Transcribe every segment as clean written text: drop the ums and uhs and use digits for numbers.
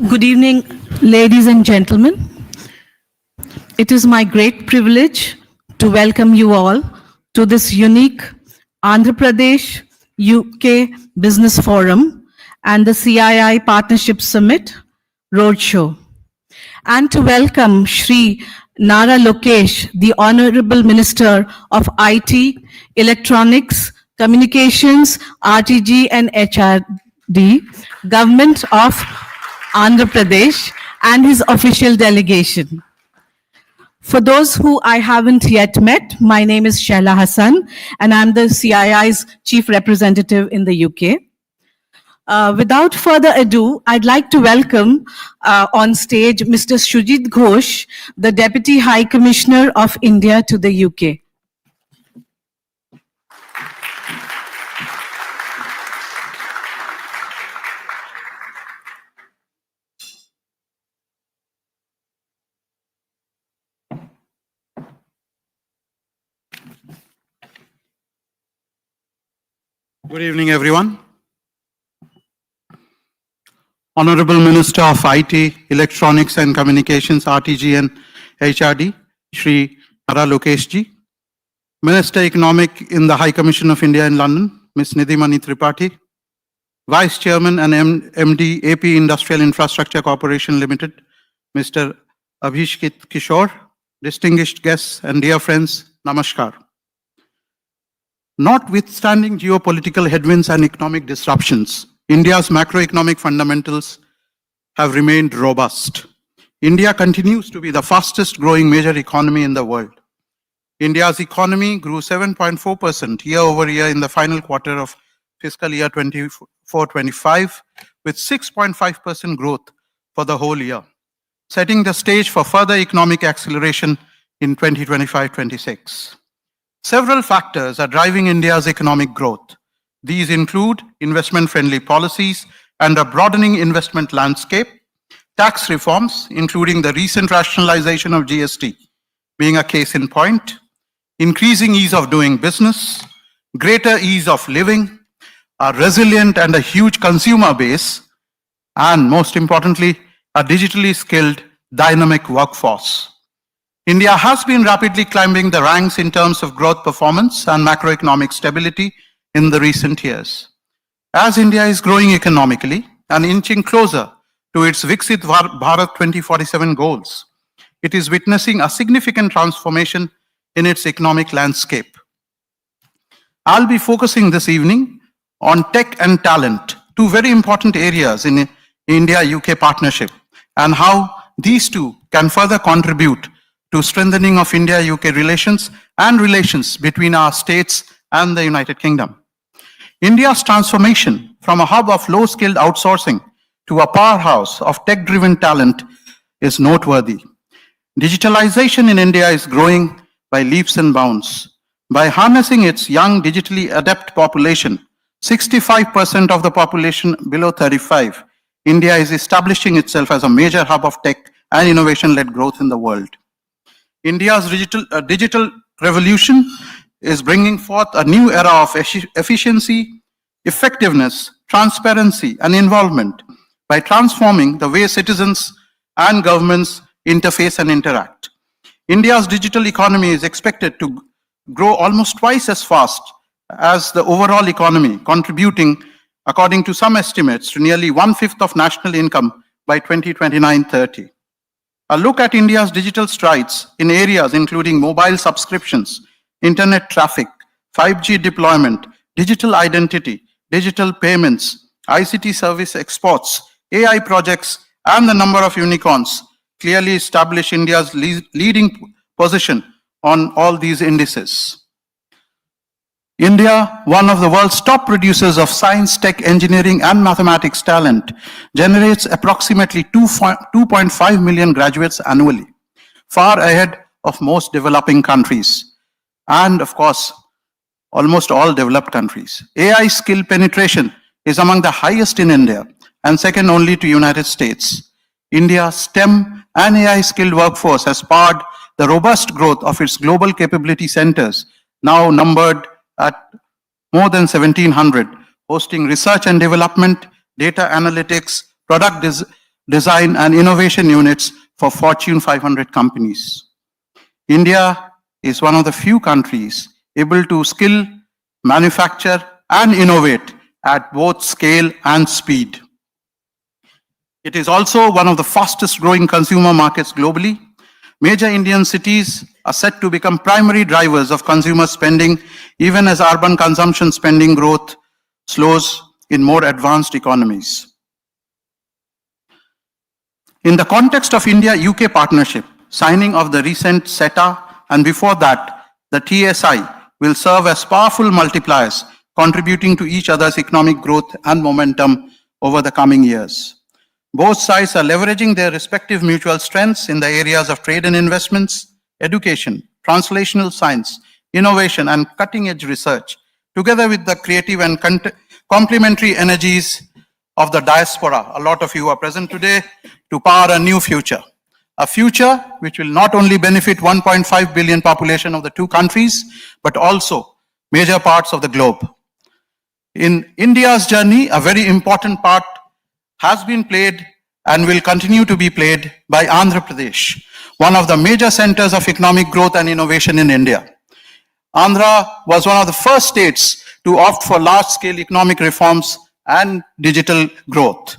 Good evening, ladies and gentlemen. It is my great privilege to welcome you all to this unique Andhra Pradesh UK Business Forum and the CII Partnership Summit Roadshow, and to welcome Shri Nara Lokesh, the Honorable Minister of IT, Electronics, Communications, RTG and HRD, Government of Andhra Pradesh, and his official delegation. For those who I haven't yet met, my name is Shaila Hassan, and I'm the CII's Chief Representative in the UK. Without further ado, I'd like to welcome on stage Mr. Shujit Ghosh, the Deputy High Commissioner of India to the UK. Good evening, everyone. Honorable Minister of IT, Electronics and Communications, RTG and HRD, Shri Nara Lokesh ji. Minister Economic in the High Commission of India in London, Ms. Nidhimani Tripathi. Vice Chairman and MD, AP Industrial Infrastructure Corporation Limited, Mr. Abhishek Kishore. Distinguished guests and dear friends, Namaskar. Notwithstanding geopolitical headwinds and economic disruptions, India's macroeconomic fundamentals have remained robust. India continues to be the fastest growing major economy in the world. India's economy grew 7.4% year over year in the final quarter of fiscal year 24-25, with 6.5% growth for the whole year, setting the stage for further economic acceleration in 2025-26. Several factors are driving India's economic growth. These include investment-friendly policies and a broadening investment landscape, tax reforms, including the recent rationalization of GST, being a case in point, increasing ease of doing business, greater ease of living, a resilient and a huge consumer base, and most importantly, a digitally skilled, dynamic workforce. India has been rapidly climbing the ranks in terms of growth performance and macroeconomic stability in the recent years. As India is growing economically and inching closer to its Viksit Bharat 2047 goals, it is witnessing a significant transformation in its economic landscape. I'll be focusing this evening on tech and talent, two very important areas in India-UK partnership, and how these two can further contribute to strengthening of India-UK relations and relations between our states and the United Kingdom. India's transformation from a hub of low-skilled outsourcing to a powerhouse of tech-driven talent is noteworthy. Digitalization in India is growing by leaps and bounds. By harnessing its young, digitally adept population, 65% of the population below 35, India is establishing itself as a major hub of tech and innovation-led growth in the world. India's digital revolution is bringing forth a new era of efficiency, effectiveness, transparency, and involvement by transforming the way citizens and governments interface and interact. India's digital economy is expected to grow almost twice as fast as the overall economy, contributing, according to some estimates, to nearly 1/5 of national income by 2029-30. A look at India's digital strides in areas including mobile subscriptions, internet traffic, 5G deployment, digital identity, digital payments, ICT service exports, AI projects, and the number of unicorns clearly establish India's leading position on all these indices. India, one of the world's top producers of science, tech, engineering, and mathematics talent, generates approximately 2.5 million graduates annually, far ahead of most developing countries, and of course, almost all developed countries. AI skill penetration is among the highest in India and second only to United States. India's STEM and AI skilled workforce has powered the robust growth of its global capability centers, now numbered at more than 1,700, hosting research and development, data analytics, product design, and innovation units for Fortune 500 companies. India is one of the few countries able to skill, manufacture, and innovate at both scale and speed. It is also one of the fastest growing consumer markets globally. Major Indian cities are set to become primary drivers of consumer spending, even as urban consumption spending growth slows in more advanced economies. In the context of India-UK partnership, signing of the recent CETA and before that, the TSI will serve as powerful multipliers, contributing to each other's economic growth and momentum over the coming years. Both sides are leveraging their respective mutual strengths in the areas of trade and investments, education, translational science, innovation, and cutting-edge research, together with the creative and complementary energies of the diaspora. A lot of you are present today to power a new future. A future which will not only benefit 1.5 billion population of the two countries, but also major parts of the globe. In India's journey, a very important part has been played and will continue to be played by Andhra Pradesh, one of the major centers of economic growth and innovation in India. Andhra was one of the first states to opt for large-scale economic reforms and digital growth.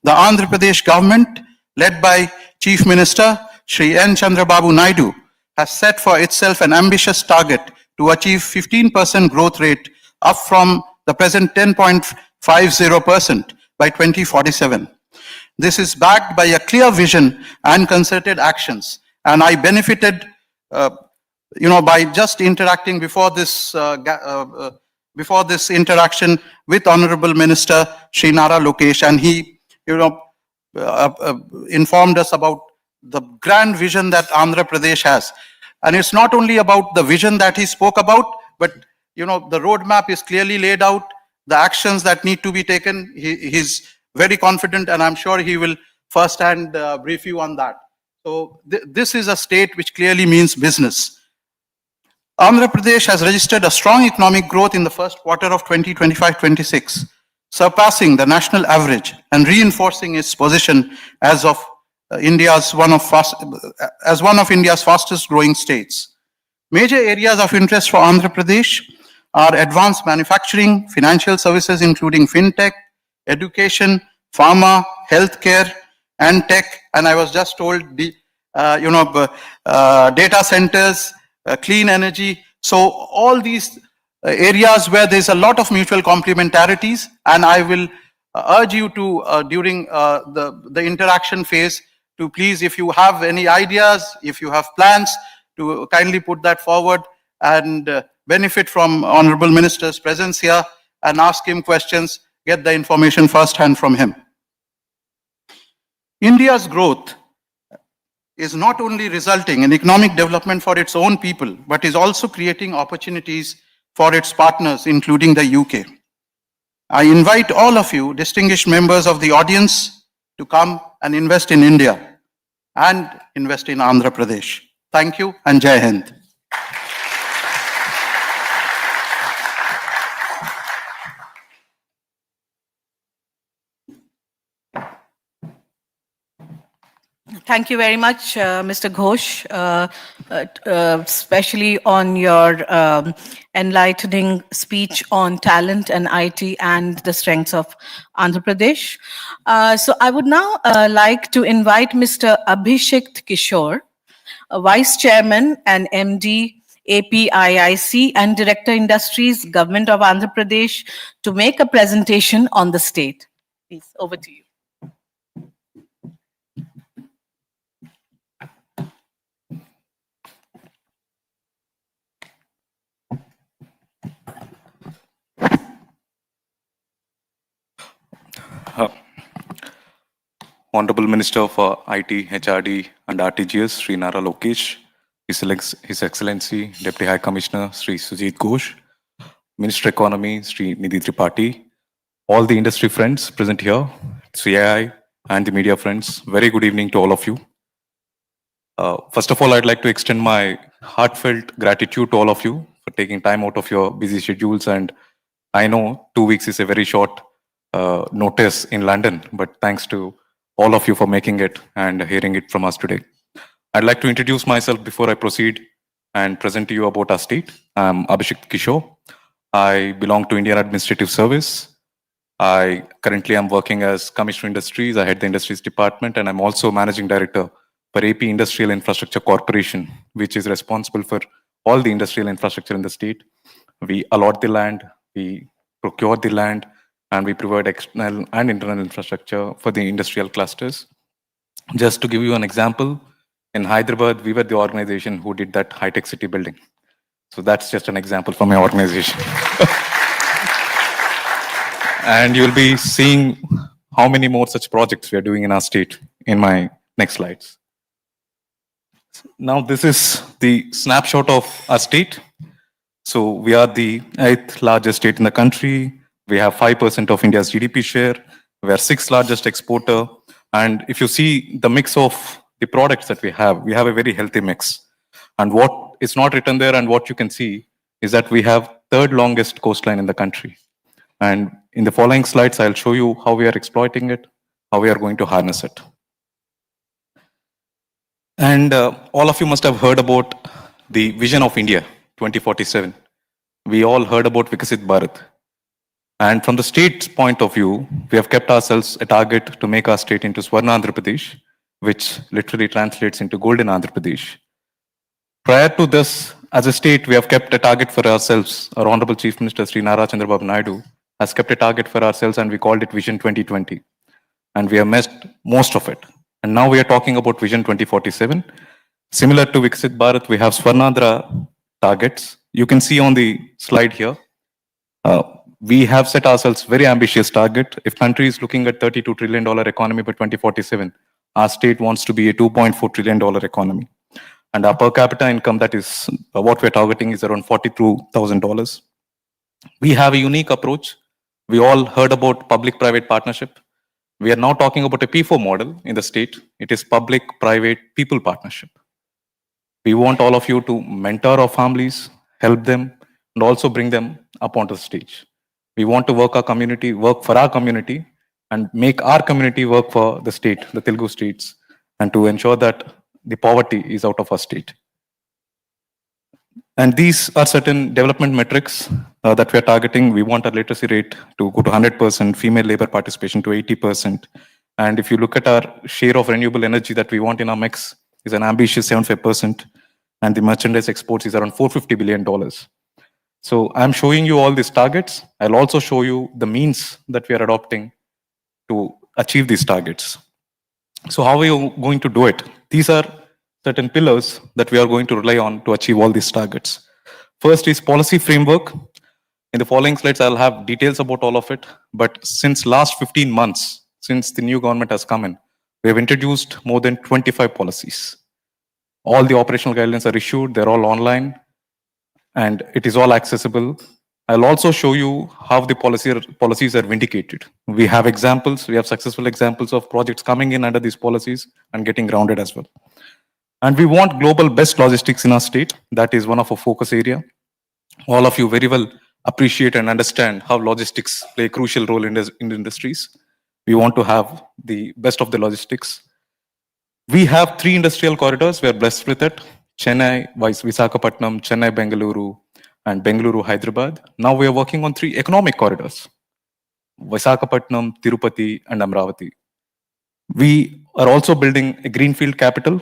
The Andhra Pradesh government, led by Chief Minister Shri N. Chandrababu Naidu, has set for itself an ambitious target to achieve 15% growth rate, up from the present 10.50% by 2047. This is backed by a clear vision and concerted actions. And I benefited, by just interacting before this interaction with Honorable Minister Shri Nara Lokesh, and he, informed us about the grand vision that Andhra Pradesh has. And it's not only about the vision that he spoke about, but the roadmap is clearly laid out, the actions that need to be taken. He's very confident, and I'm sure he will firsthand brief you on that. So this is a state which clearly means business. Andhra Pradesh has registered a strong economic growth in the first quarter of 2025-26, surpassing the national average and reinforcing its position as one of India's fastest growing states. Major areas of interest for Andhra Pradesh are advanced manufacturing, financial services including fintech, education, pharma, healthcare, and tech. And I was just told data centers, clean energy. So all these areas where there's a lot of mutual complementarities, and I will urge you to, during the interaction phase, to please, if you have any ideas, if you have plans, to kindly put that forward and benefit from Honorable Minister's presence here and ask him questions, get the information firsthand from him. India's growth is not only resulting in economic development for its own people, but is also creating opportunities for its partners, including the UK. I invite all of you, distinguished members of the audience, to come and invest in India and invest in Andhra Pradesh. Thank you, and Jai Hind. Thank you very much, Mr. Ghosh, especially on your enlightening speech on talent and IT and the strengths of Andhra Pradesh. So I would now like to invite Mr. Abhishek Kishore, Vice Chairman and MD, APIIC and Director Industries, Government of Andhra Pradesh, to make a presentation on the state. Please, over to you. Honorable Minister for IT, HRD and RTGS, Sri Nara Lokesh, His Excellency Deputy High Commissioner, Sri Sujit Ghosh, Minister Economy, Sri Nidhi Tripathi, all the industry friends present here, CII and the media friends, very good evening to all of you. First of all, I'd like to extend my heartfelt gratitude to all of you for taking time out of your busy schedules. And I know 2 weeks is a very short notice in London, but thanks to all of you for making it and hearing it from us today. I'd like to introduce myself before I proceed and present to you about our state. I'm Abhishek Kishore. I belong to Indian Administrative Service. I currently am working as Commissioner Industries. I head the Industries Department, and I'm also Managing Director for AP Industrial Infrastructure Corporation, which is responsible for all the industrial infrastructure in the state. We allot the land, we procure the land, and we provide external and internal infrastructure for the industrial clusters. Just to give you an example, in Hyderabad, we were the organization who did that high-tech city building. So that's just an example from my organization. And you'll be seeing how many more such projects we are doing in our state in my next slides. Now, this is the snapshot of our state. So we are the 8th largest state in the country. We have 5% of India's GDP share. We are 6th largest exporter. And if you see the mix of the products that we have a very healthy mix. And what is not written there and what you can see is that we have 3rd longest coastline in the country. And in the following slides, I'll show you how we are exploiting it, how we are going to harness it. And all of you must have heard about the vision of India 2047. We all heard about Vikasit Bharat. And from the state's point of view, we have kept ourselves a target to make our state into Swarna Andhra Pradesh, which literally translates into Golden Andhra Pradesh. Prior to this, as a state, we have kept a target for ourselves. Our Honorable Chief Minister, Sri Nara Chandrababu Naidu, has kept a target for ourselves, and we called it Vision 2020. And we have missed most of it. And now we are talking about Vision 2047. Similar to Viksit Bharat, we have Swarnandhra targets. You can see on the slide here. We have set ourselves very ambitious target. If country is looking at $32 trillion economy by 2047, our state wants to be a $2.4 trillion economy. And our per capita income, that is what we're targeting, is around $42,000. We have a unique approach. We all heard about public-private partnership. We are now talking about a P4 model in the state. It is public-private people partnership. We want all of you to mentor our families, help them, and also bring them up onto the stage. We want to work for our community, and make our community work for the state, the Telugu states, and to ensure that the poverty is out of our state. And these are certain development metrics that we are targeting. We want our literacy rate to go to 100%, female labor participation to 80%. And if you look at our share of renewable energy that we want in our mix, is an ambitious 75%. And the merchandise exports is around $450 billion. So I'm showing you all these targets. I'll also show you the means that we are adopting to achieve these targets. So how are we going to do it? These are certain pillars that we are going to rely on to achieve all these targets. First is policy framework. In the following slides, I'll have details about all of it. But since last 15 months, since the new government has come in, we have introduced more than 25 policies. All the operational guidelines are issued. They're all online. And it is all accessible. I'll also show you how the policies are vindicated. We have examples. We have successful examples of projects coming in under these policies and getting grounded as well. And we want global best logistics in our state. That is one of our focus area. All of you very well appreciate and understand how logistics play a crucial role in industries. We want to have the best of the logistics. We have 3 industrial corridors. We are blessed with it. Chennai, Visakhapatnam, Chennai, Bengaluru, and Bengaluru, Hyderabad. Now we are working on 3 economic corridors. Visakhapatnam, Tirupati, and Amravati. We are also building a greenfield capital.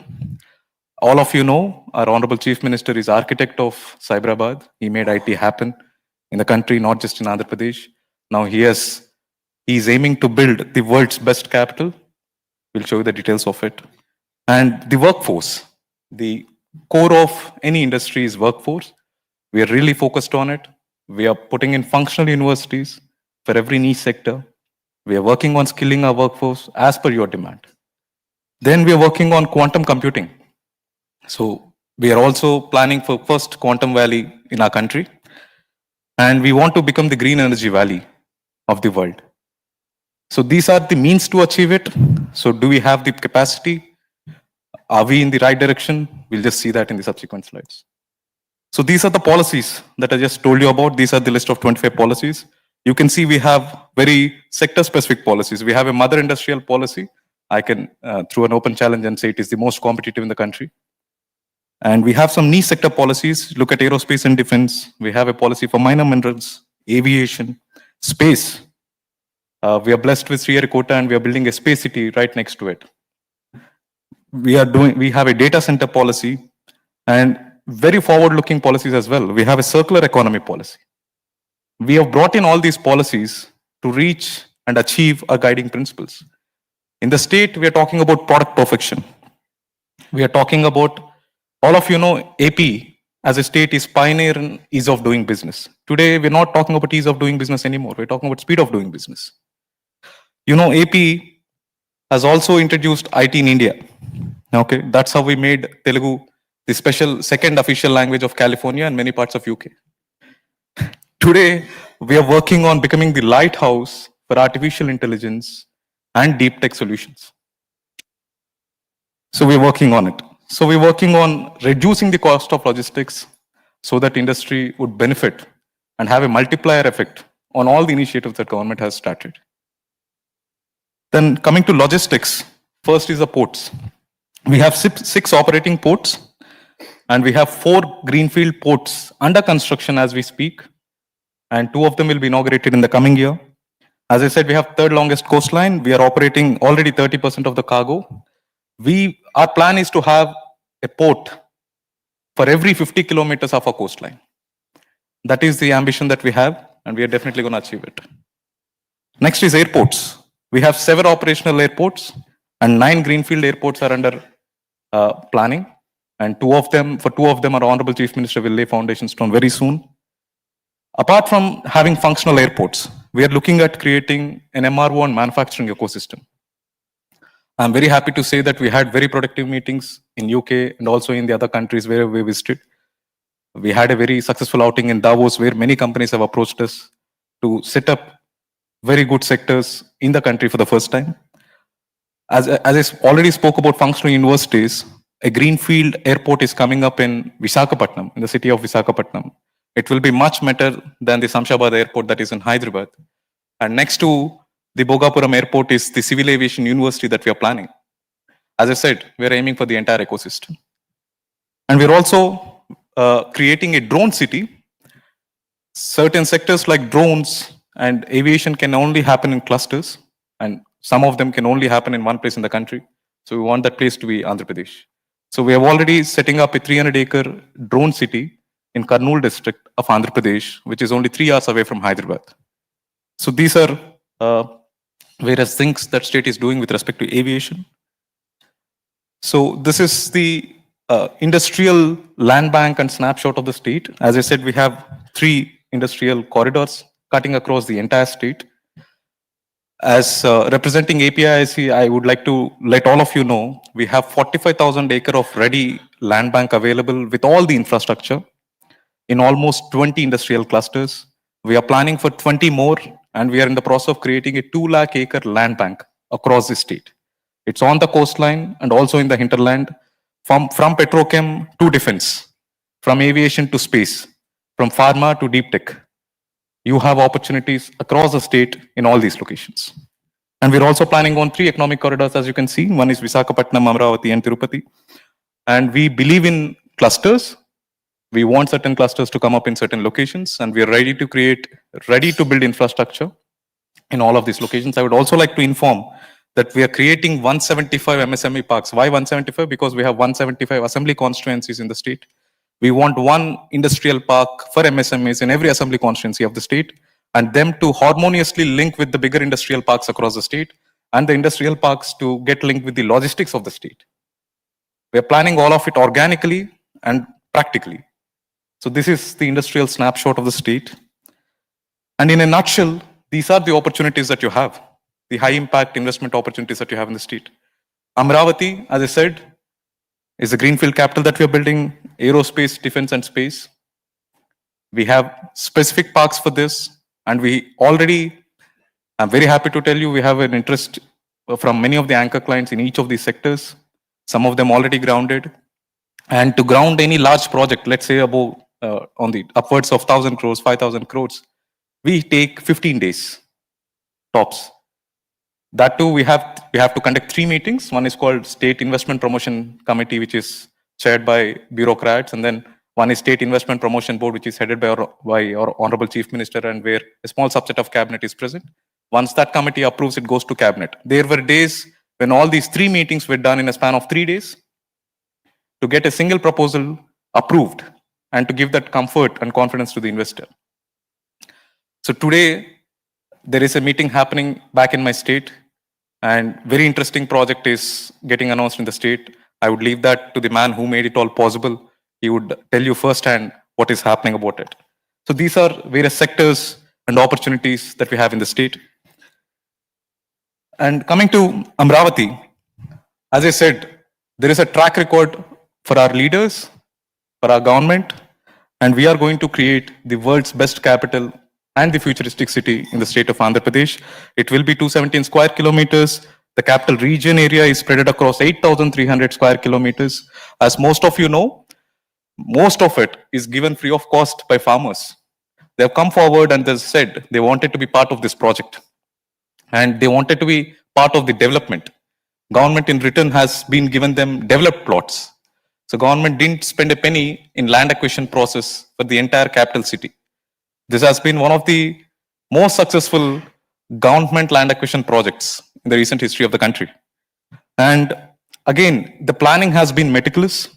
All of you know, our Honorable Chief Minister is architect of Cyberabad. He made IT happen in the country, not just in Andhra Pradesh. Now he is aiming to build the world's best capital. We'll show you the details of it. And the workforce, the core of any industry is workforce. We are really focused on it. We are putting in functional universities for every niche sector. We are working on skilling our workforce as per your demand. Then we are working on quantum computing. So we are also planning for first quantum valley in our country. And we want to become the green energy valley of the world. So these are the means to achieve it. So do we have the capacity? Are we in the right direction? We'll just see that in the subsequent slides. So these are the policies that I just told you about. These are the list of 25 policies. You can see we have very sector-specific policies. We have a mother industrial policy, I can, through an open challenge, and say it is the most competitive in the country. And we have some niche sector policies. Look at aerospace and defense. We have a policy for minor minerals, aviation, space. We are blessed with Sriharikota, and we are building a space city right next to it. We have a data center policy and very forward-looking policies as well. We have a circular economy policy. We have brought in all these policies to reach and achieve our guiding principles. In the state, we are talking about product perfection. We are talking about, all of you know, AP as a state is pioneer in ease of doing business. Today, we're not talking about ease of doing business anymore. We're talking about speed of doing business. You know, AP has also introduced IT in India. Okay, that's how we made Telugu the special second official language of California and many parts of UK. Today, we are working on becoming the lighthouse for artificial intelligence and deep tech solutions. So we're working on it. So we're working on reducing the cost of logistics so that industry would benefit and have a multiplier effect on all the initiatives that government has started. Then coming to logistics, first is the ports. We have six operating ports, and we have 4 greenfield ports under construction as we speak, and 2 of them will be inaugurated in the coming year. As I said, we have third longest coastline. We are operating already 30% of the cargo. Our plan is to have a port for every 50 kilometers of our coastline. That is the ambition that we have, and we are definitely going to achieve it. Next is airports. We have 7 operational airports, and 9 greenfield airports are under planning. And 2 of them, our Honorable Chief Minister will lay foundation stone very soon. Apart from having functional airports, we are looking at creating an MRO and manufacturing ecosystem. I'm very happy to say that we had very productive meetings in UK and also in the other countries where we visited. We had a very successful outing in Davos where many companies have approached us to set up very good sectors in the country for the first time. As I already spoke about functional universities, a greenfield airport is coming up in Visakhapatnam, in the city of Visakhapatnam. It will be much better than the Samshabad airport that is in Hyderabad. And next to the Bogapuram airport is the Civil Aviation University that we are planning. As I said, we are aiming for the entire ecosystem. And we're also creating a drone city. Certain sectors like drones and aviation can only happen in clusters, and some of them can only happen in one place in the country. So we want that place to be Andhra Pradesh. So we have already setting up a 300-acre drone city in Kurnool district of Andhra Pradesh, which is only 3 hours away from Hyderabad. So these are various things that state is doing with respect to aviation. So this is the industrial land bank and snapshot of the state. As I said, we have 3 industrial corridors cutting across the entire state. As representing APIIC, I would like to let all of you know, we have 45,000 acre of ready land bank available with all the infrastructure in almost 20 industrial clusters. We are planning for 20 more, and we are in the process of creating a 2 lakh acre land bank across the state. It's on the coastline and also in the hinterland, from petrochem to defense, from aviation to space, from pharma to deep tech. You have opportunities across the state in all these locations. And we're also planning on 3 economic corridors, as you can see. One is Visakhapatnam, Amravati, and Tirupati. And we believe in clusters. We want certain clusters to come up in certain locations, and we are ready to build infrastructure in all of these locations. I would also like to inform that we are creating 175 MSME parks. Why 175? Because we have 175 assembly constituencies in the state. We want 1 industrial park for MSMEs in every assembly constituency of the state, and them to harmoniously link with the bigger industrial parks across the state, and the industrial parks to get linked with the logistics of the state. We are planning all of it organically and practically. So this is the industrial snapshot of the state. And in a nutshell, these are the opportunities that you have, the high impact investment opportunities that you have in the state. Amravati, as I said, is a greenfield capital that we are building, aerospace, defense, and space. We have specific parks for this, and I'm very happy to tell you, we have an interest from many of the anchor clients in each of these sectors, some of them already grounded. And to ground any large project, let's say above, on the upwards of 1,000 crores, 5,000 crores, we take 15 days, tops. That too, we have to conduct 3 meetings. One is called State Investment Promotion Committee, which is chaired by bureaucrats, and then one is State Investment Promotion Board, which is headed by our Honorable Chief Minister, and where a small subset of cabinet is present. Once that committee approves, it goes to cabinet. There were days when all these 3 meetings were done in a span of 3 days to get a single proposal approved and to give that comfort and confidence to the investor. So today, there is a meeting happening back in my state, and very interesting project is getting announced in the state. I would leave that to the man who made it all possible. He would tell you firsthand what is happening about it. So these are various sectors and opportunities that we have in the state. And coming to Amravati, as I said, there is a track record for our leaders, for our government, and we are going to create the world's best capital and the futuristic city in the state of Andhra Pradesh. It will be 217 square kilometers. The capital region area is spread across 8,300 square kilometers. As most of you know, most of it is given free of cost by farmers. They have come forward and they said they wanted to be part of this project. And they wanted to be part of the development. Government in return has been given them developed plots. So government didn't spend a penny in land acquisition process for the entire capital city. This has been one of the most successful government land acquisition projects in the recent history of the country. And again, the planning has been meticulous.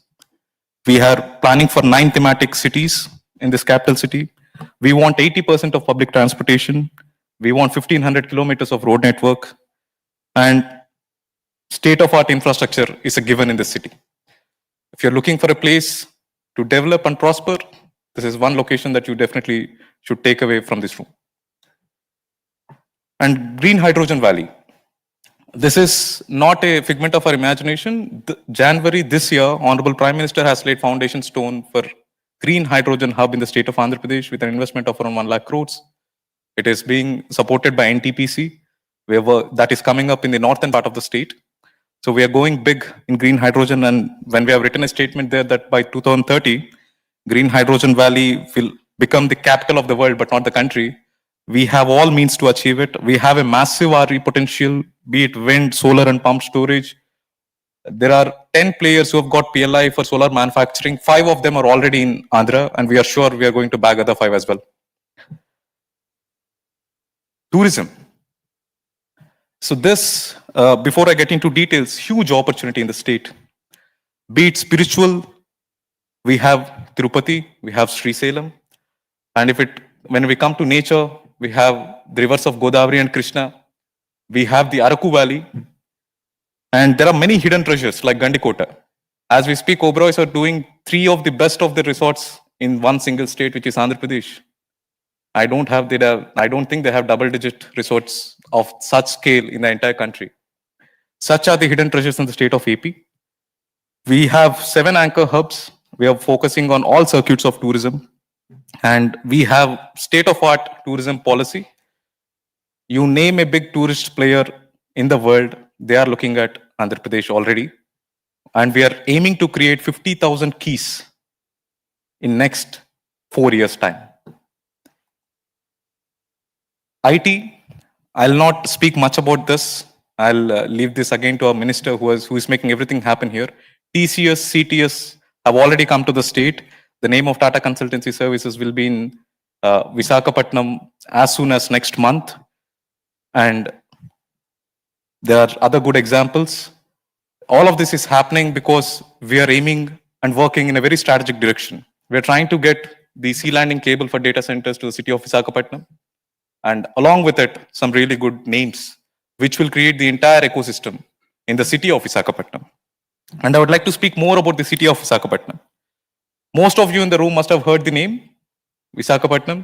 We are planning for 9 thematic cities in this capital city. We want 80% of public transportation. We want 1,500 kilometers of road network. And state-of-art infrastructure is a given in this city. If you're looking for a place to develop and prosper, this is one location that you definitely should take away from this room. And Green Hydrogen Valley. This is not a figment of our imagination. January this year, Honorable Prime Minister has laid foundation stone for Green Hydrogen Hub in the state of Andhra Pradesh with an investment of around 1 lakh crores. It is being supported by NTPC, that is coming up in the northern part of the state. So we are going big in green hydrogen, and when we have written a statement there that by 2030, Green Hydrogen Valley will become the capital of the world, but not the country. We have all means to achieve it. We have a massive RE potential, be it wind, solar, and pump storage. There are 10 players who have got PLI for solar manufacturing. 5 of them are already in Andhra, and we are sure we are going to bag other 5 as well. Tourism. So this, before I get into details, huge opportunity in the state. Be it spiritual, we have Tirupati, we have Sri Salem. And when we come to nature, we have the rivers of Godavari and Krishna. We have the Araku Valley. And there are many hidden treasures like Gandikota. As we speak, Oberois are doing 3 of the best of the resorts in one single state, which is Andhra Pradesh. I don't think they have double-digit resorts of such scale in the entire country. Such are the hidden treasures in the state of AP. We have 7 anchor hubs. We are focusing on all circuits of tourism. And we have state-of-art tourism policy. You name a big tourist player in the world, they are looking at Andhra Pradesh already. And we are aiming to create 50,000 keys in next 4 years' time. IT, I'll not speak much about this. I'll leave this again to our minister who is making everything happen here. TCS, CTS have already come to the state. The name of Tata Consultancy Services will be in Visakhapatnam as soon as next month. And there are other good examples. All of this is happening because we are aiming and working in a very strategic direction. We're trying to get the sea landing cable for data centers to the city of Visakhapatnam. And along with it, some really good names, which will create the entire ecosystem in the city of Visakhapatnam. And I would like to speak more about the city of Visakhapatnam. Most of you in the room must have heard the name, Visakhapatnam.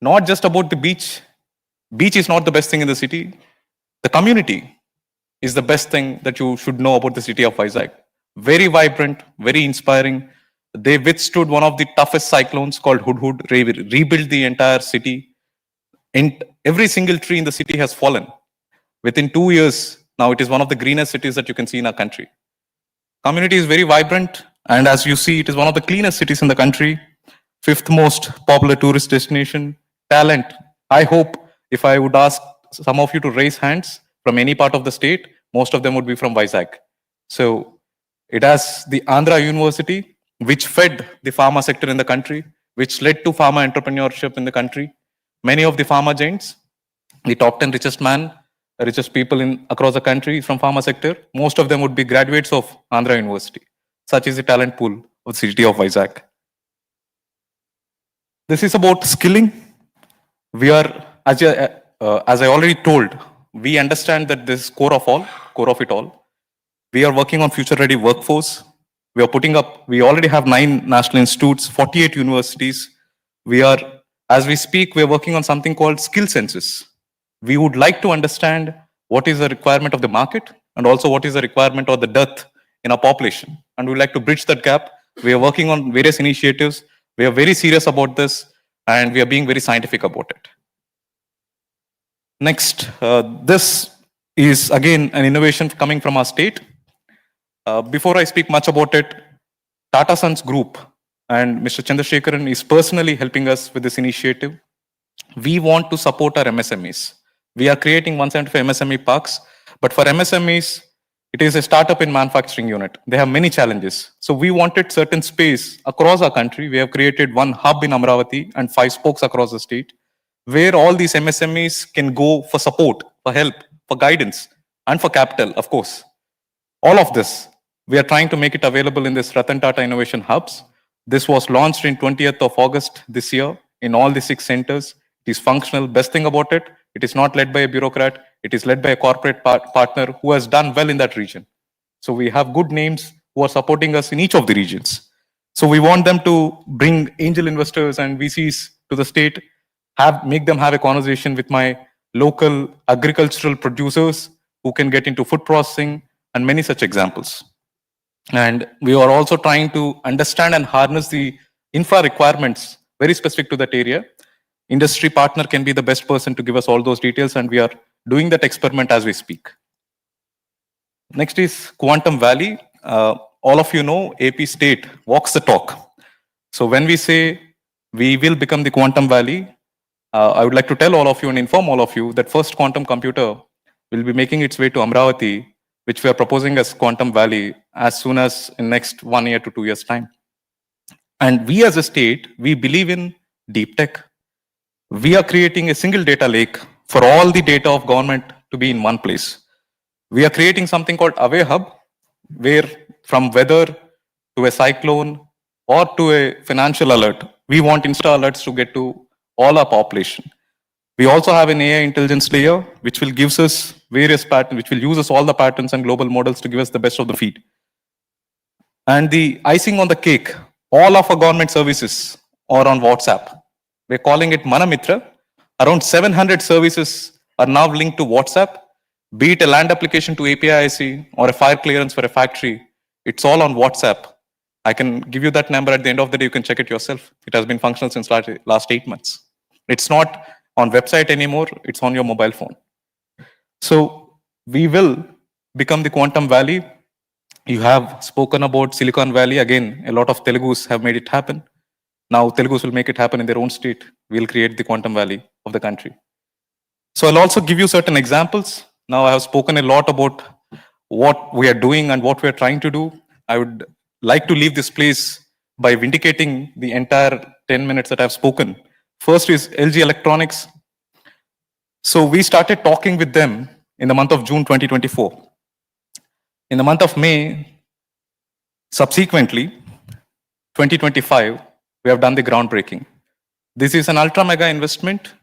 Not just about the beach. Beach is not the best thing in the city. The community is the best thing that you should know about the city of Vizag. Very vibrant, very inspiring. They withstood one of the toughest cyclones called Hudhud, rebuilt the entire city. And every single tree in the city has fallen. Within 2 years, now it is one of the greenest cities that you can see in our country. Community is very vibrant, and as you see, it is one of the cleanest cities in the country. 5th most popular tourist destination. Talent. I hope if I would ask some of you to raise hands, from any part of the state. Most of them would be from Vizag. So it has the Andhra University, which fed the pharma sector in the country, which led to pharma entrepreneurship in the country. Many of the pharma giants, the top 10 richest people in across the country from pharma sector, most of them would be graduates of Andhra University. Such is the talent pool of the city of Vizag. This is about skilling. We are, as I already told, we understand that this is core of it all. We are working on future-ready workforce. We are putting up, we already have 9 national institutes, 48 universities. As we speak, we are working on something called skill census. We would like to understand what is the requirement of the market and also what is the requirement or the dearth in our population. And we would like to bridge that gap. We are working on various initiatives. We are very serious about this and we are being very scientific about it. Next, this is again an innovation coming from our state. Before I speak much about it, Tata Sons Group and Mr. Chandrasekharan is personally helping us with this initiative. We want to support our MSMEs. We are creating 175 MSME parks, but for MSMEs, it is a startup in manufacturing unit. They have many challenges. So we wanted certain space across our country. We have created 1 hub in Amravati and 5 spokes across the state, where all these MSMEs can go for support, for help, for guidance, and for capital, of course. All of this, we are trying to make it available in this Ratan Tata Innovation Hubs. This was launched in 20th of August this year in all the 6 centers. It is functional. Best thing about it, it is not led by a bureaucrat. It is led by a corporate partner who has done well in that region. So we have good names who are supporting us in each of the regions. So we want them to bring angel investors and VCs to the state, make them have a conversation with my local agricultural producers who can get into food processing and many such examples. And we are also trying to understand and harness the infra requirements very specific to that area. Industry partner can be the best person to give us all those details, and we are doing that experiment as we speak. Next is Quantum Valley. All of you know AP State walks the talk. So when we say we will become the Quantum Valley, I would like to tell all of you and inform all of you that first quantum computer will be making its way to Amravati, which we are proposing as Quantum Valley as soon as in next 1 year to 2 years time. And we as a state, we believe in deep tech. We are creating a single data lake for all the data of government to be in one place. We are creating something called Away Hub, where from weather to a cyclone or to a financial alert, we want Insta alerts to get to all our population. We also have an AI intelligence layer, which will give us various patterns, which will use us all the patterns and global models to give us the best of the feed. And the icing on the cake, all of our government services are on WhatsApp. We're calling it Manamitra. Around 700 services are now linked to WhatsApp, be it a land application to API-IC or a fire clearance for a factory. It's all on WhatsApp. I can give you that number at the end of the day. You can check it yourself. It has been functional since last 8 months. It's not on website anymore. It's on your mobile phone. So we will become the Quantum Valley. You have spoken about Silicon Valley. Again, a lot of Telugus have made it happen. Now Telugus will make it happen in their own state. We'll create the Quantum Valley of the country. So I'll also give you certain examples. Now I have spoken a lot about what we are doing and what we are trying to do. I would like to leave this place by vindicating the entire 10 minutes that I've spoken. First is LG Electronics. So we started talking with them in the month of June 2024. In the month of May, subsequently, 2025, we have done the groundbreaking. This is an ultra mega investment,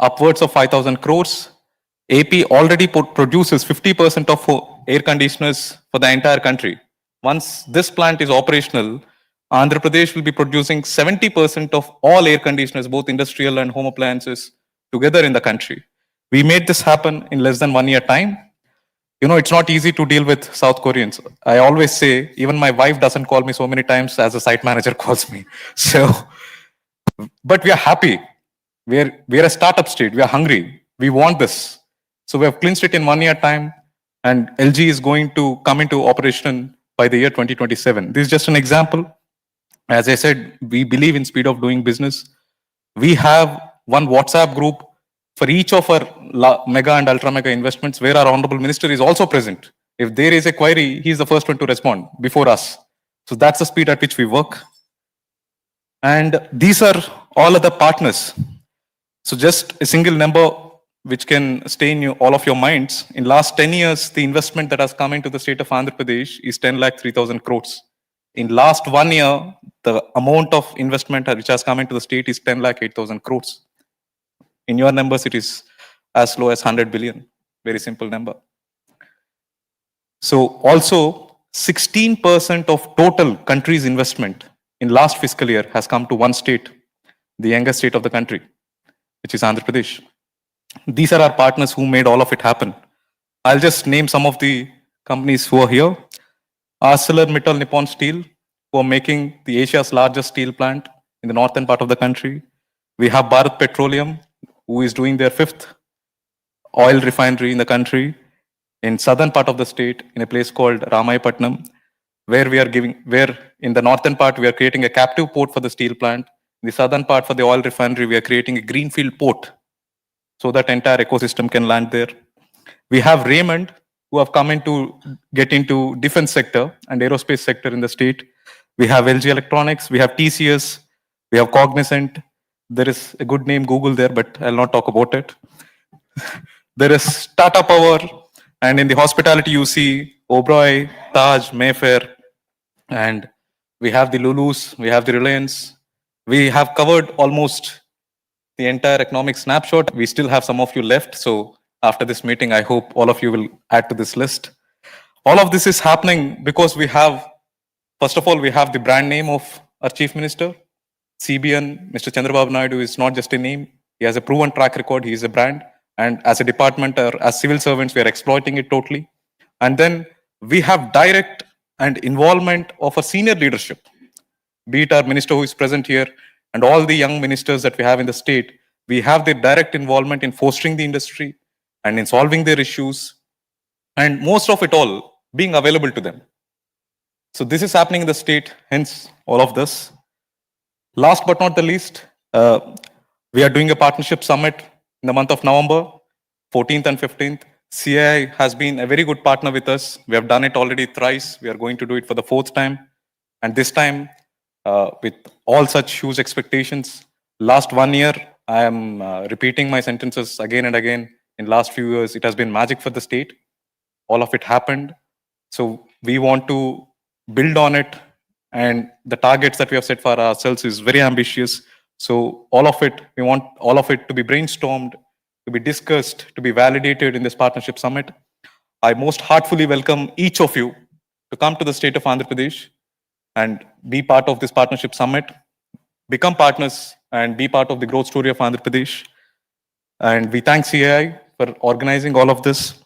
upwards of 5,000 crores. AP already produces 50% of air conditioners for the entire country. Once this plant is operational, Andhra Pradesh will be producing 70% of all air conditioners, both industrial and home appliances, together in the country. We made this happen in less than 1 year time. You know, it's not easy to deal with South Koreans. I always say, even my wife doesn't call me so many times as a site manager calls me. So, but we are happy. We're a startup state. We are hungry. We want this. So we have clinched it in 1 year time, and LG is going to come into operation by the year 2027. This is just an example. As I said, we believe in speed of doing business. We have one WhatsApp group for each of our mega and ultra mega investments where our honorable minister is also present. If there is a query, he is the first one to respond before us. So that's the speed at which we work. And these are all other partners. So just a single number which can stay in all of your minds. In last 10 years, the investment that has come into the state of Andhra Pradesh is 10,03,000 crores. In last 1 year, the amount of investment which has come into the state is 10,08,000 crores. In your numbers, it is as low as 100 billion. Very simple number. So also 16% of total country's investment in last fiscal year has come to one state, the youngest state of the country, which is Andhra Pradesh. These are our partners who made all of it happen. I'll just name some of the companies who are here. ArcelorMittal Nippon Steel, who are making the Asia's largest steel plant in the northern part of the country. We have Bharat Petroleum, who is doing their 5th oil refinery in the country, in southern part of the state, in a place called Ramayapatnam, where in the northern part, we are creating a captive port for the steel plant. In the southern part for the oil refinery, we are creating a greenfield port so that entire ecosystem can land there. We have Raymond, who have come get into defense sector and aerospace sector in the state. We have LG Electronics, we have TCS, we have Cognizant. There is a good name Google there, but I'll not talk about it. There is Tata Power, and in the hospitality you see Oberoi, Taj, Mayfair, and we have the Lulus, we have the Reliance. We have covered almost the entire economic snapshot. We still have some of you left, so after this meeting, I hope all of you will add to this list. All of this is happening because we have, first of all, we have the brand name of our Chief Minister. CBN, Mr. Chandrababu Naidu is not just a name. He has a proven track record. He is a brand. And as a department or as civil servants, we are exploiting it totally. And then we have direct and involvement of a senior leadership, be it our minister who is present here and all the young ministers that we have in the state. We have their direct involvement in fostering the industry and in solving their issues, and most of it all being available to them. So this is happening in the state, hence all of this. Last but not the least, we are doing a partnership summit in the month of November, 14th and 15th. CII has been a very good partner with us. We have done it already thrice. We are going to do it for the 4th time. And this time, with all such huge expectations, last 1 year, I am repeating my sentences again and again. In last few years, it has been magic for the state. All of it happened. So we want to build on it. And the targets that we have set for ourselves is very ambitious. So all of it, we want all of it to be brainstormed, to be discussed, to be validated in this partnership summit. I most heartfully welcome each of you to come to the state of Andhra Pradesh and be part of this partnership summit, become partners and be part of the growth story of Andhra Pradesh. And we thank CAI for organizing all of this.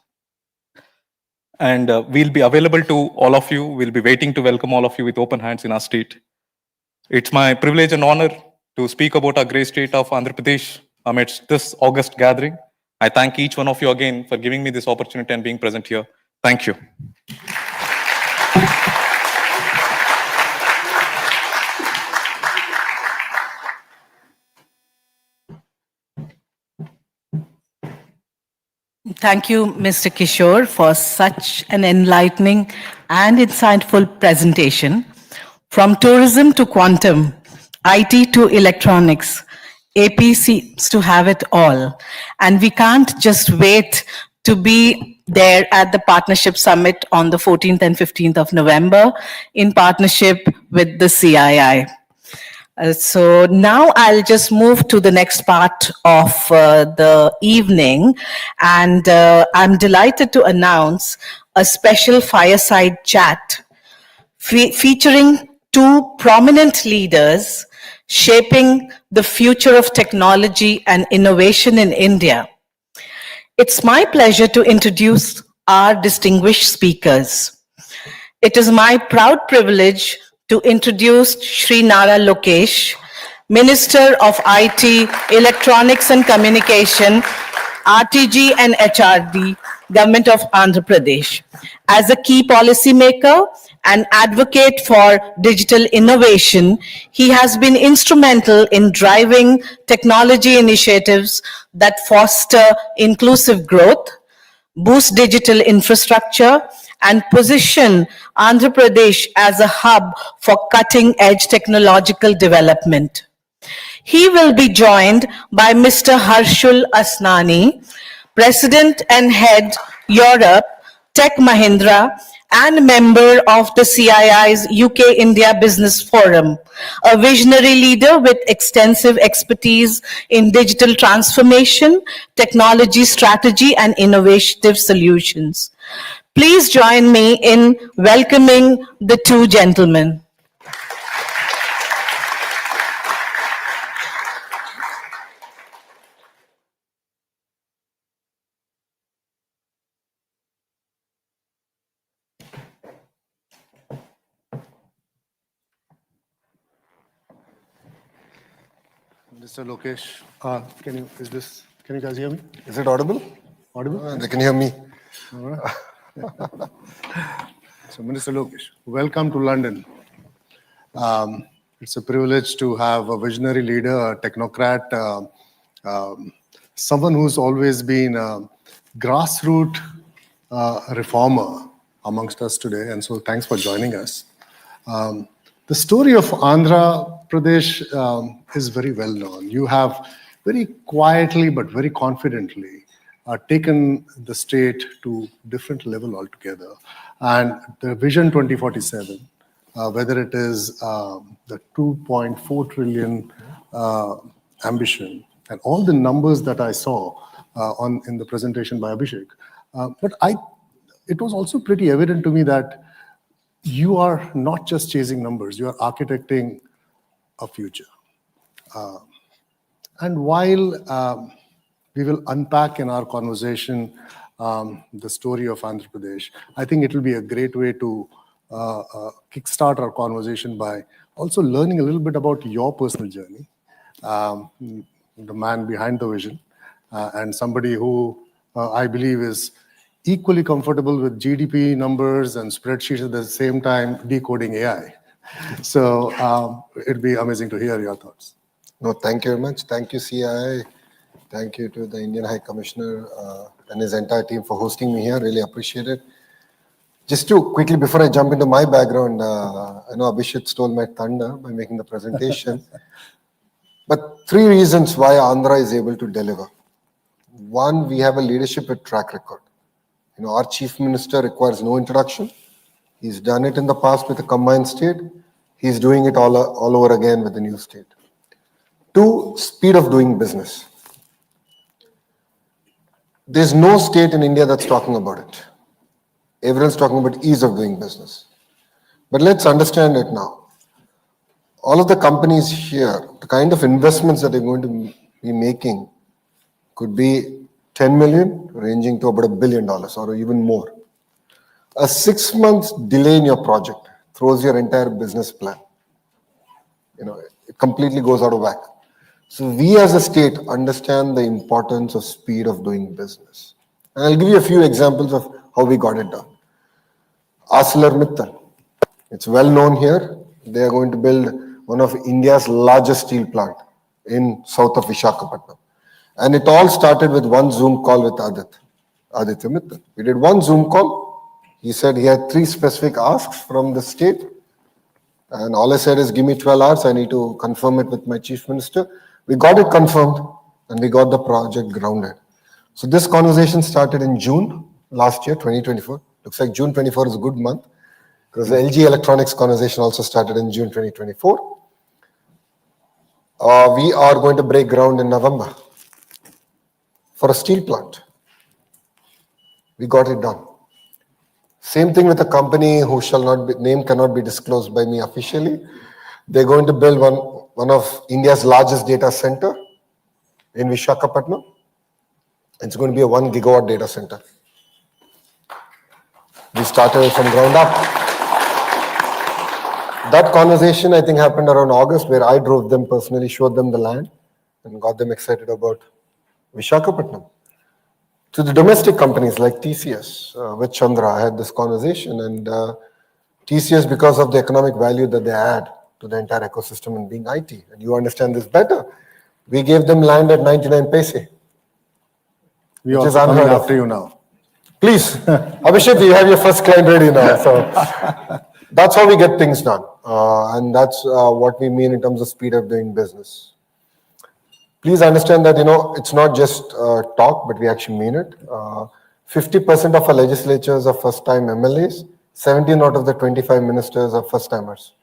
And we'll be available to all of you. We'll be waiting to welcome all of you with open hands in our state. It's my privilege and honor to speak about our great state of Andhra Pradesh amidst this August gathering. I thank each one of you again for giving me this opportunity and being present here. Thank you. Thank you, Mr. Kishore, for such an enlightening and insightful presentation. From tourism to quantum, IT to electronics, AP seems to have it all. And we can't just wait to be there at the Partnership Summit on the 14th and 15th of November in partnership with the CII. So now I'll just move to the next part of the evening, and I'm delighted to announce a special fireside chat featuring two prominent leaders shaping the future of technology and innovation in India. It's my pleasure to introduce our distinguished speakers. It is my proud privilege to introduce Shri Nara Lokesh, Minister of IT, Electronics and Communication, RTG and HRD, Government of Andhra Pradesh. As a key policy maker an advocate for digital innovation, he has been instrumental in driving technology initiatives that foster inclusive growth, boost digital infrastructure, and position Andhra Pradesh as a hub for cutting-edge technological development. He will be joined by Mr. Harshul Asnani, President and Head Europe, Tech Mahindra, and member of the CII's UK India Business Forum, a visionary leader with extensive expertise in digital transformation, technology strategy, and innovative solutions. Please join me in welcoming the two gentlemen. Mr. Lokesh, can you guys hear me? Is it audible? Audible? They can hear me. So, Minister Lokesh, welcome to London. It's a privilege to have a visionary leader, a technocrat, someone who's always been a grassroots reformer amongst us today. And so thanks for joining us. The story of Andhra Pradesh is very well known. You have very quietly but very confidently taken the state to different level altogether. And the Vision 2047, whether it is the 2.4 trillion ambition and all the numbers that I saw in the presentation by Abhishek, it was also pretty evident to me that you are not just chasing numbers, you are architecting a future. And while we will unpack in our conversation the story of Andhra Pradesh, I think it will be a great way to kickstart our conversation by also learning a little bit about your personal journey, the man behind the vision, and somebody who I believe is equally comfortable with GDP numbers and spreadsheets at the same time decoding AI. So it'd be amazing to hear your thoughts. No, thank you very much. Thank you, CII. Thank you to the Indian High Commissioner and his entire team for hosting me here. Really appreciate it. Just to quickly, before I jump into my background, I know Abhishek stole my thunder by making the presentation. But 3 reasons why Andhra is able to deliver. One, we have a leadership with track record. You know, our Chief Minister requires no introduction. He's done it in the past with a combined state. He's doing it all over again with the new state. 2, speed of doing business. There's no state in India that's talking about it. Everyone's talking about ease of doing business. But let's understand it now. All of the companies here, the kind of investments that they're going to be making could be 10 million, ranging to about $1 billion or even more. A 6 months delay in your project throws your entire business plan. You know, it completely goes out of whack. So we as a state understand the importance of speed of doing business. And I'll give you a few examples of how we got it done. ArcelorMittal, it's well known here. They are going to build one of India's largest steel plant in south of Visakhapatnam. And it all started with one Zoom call with Aditya Mittal. We did one Zoom call. He said he had 3 specific asks from the state. And all I said is, give me 12 hours. I need to confirm it with my chief minister. We got it confirmed and we got the project grounded. So this conversation started in June last year, 2024. Looks like June 24 is a good month because the LG Electronics conversation also started in June 2024. We are going to break ground in November for a steel plant. We got it done. Same thing with a company who shall not be, name cannot be disclosed by me officially. They're going to build one of India's largest data center in Visakhapatnam. It's going to be a 1 gigawatt data center. We started from ground up. That conversation, I think, happened around August, where I drove them personally, showed them the land, and got them excited about Visakhapatnam. To the domestic companies like TCS, with Chandra, I had this conversation, and TCS, because of the economic value that they add to the entire ecosystem and being IT, and you understand this better, we gave them land at 99 paise. We Which is also coming unheard of. after you now. Please, Abhishek, you have your first client ready now. So that's how we get things done. And that's what we mean in terms of speed of doing business. Please understand that, it's not just talk, but we actually mean it. 50% of our legislatures are first-time MLAs. 17 out of the 25 ministers are first-timers.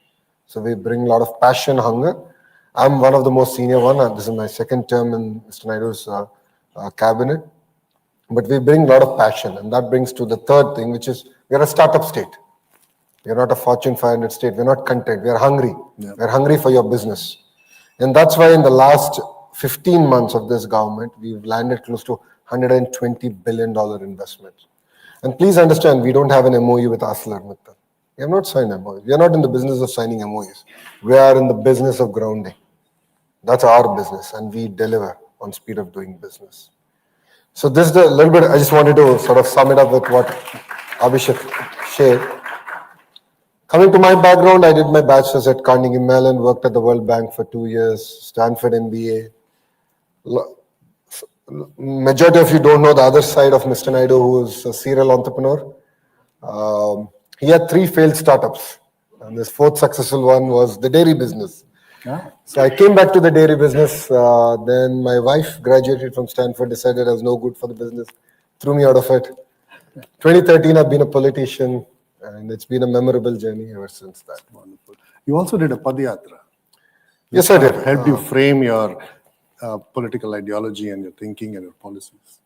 So we bring a lot of passion, hunger. I'm one of the most senior one. This is my second term in Mr. Naidu's cabinet. But we bring a lot of passion, and that brings to the third thing, which is we're a startup state. We're not a Fortune 500 state. We're not content. We're hungry. Yeah. We're hungry for your business. And that's why in the last 15 months of this government, we've landed close to $120 billion investment. And please understand, we don't have an MOU with ArcelorMittal. We have not signed MOUs. We are not in the business of signing MOUs. We are in the business of grounding. That's our business, and we deliver on speed of doing business. So this is a little bit, I just wanted to sort of sum it up with what Abhishek shared. Coming to my background, I did my bachelor's at Carnegie Mellon, worked at the World Bank for 2 years, Stanford MBA. Majority of you don't know the other side of Mr. Naidu, who is a serial entrepreneur. He had 3 failed startups, and his 4th successful one was the dairy business. Yeah. So I came back to the dairy business. Then my wife graduated from Stanford, decided I was no good for the business, threw me out of it. 2013, I've been a politician, and it's been a memorable journey ever since that. Wonderful. You also did a Padayatra. Yes, I did. Helped you frame your political ideology and your thinking and your policies.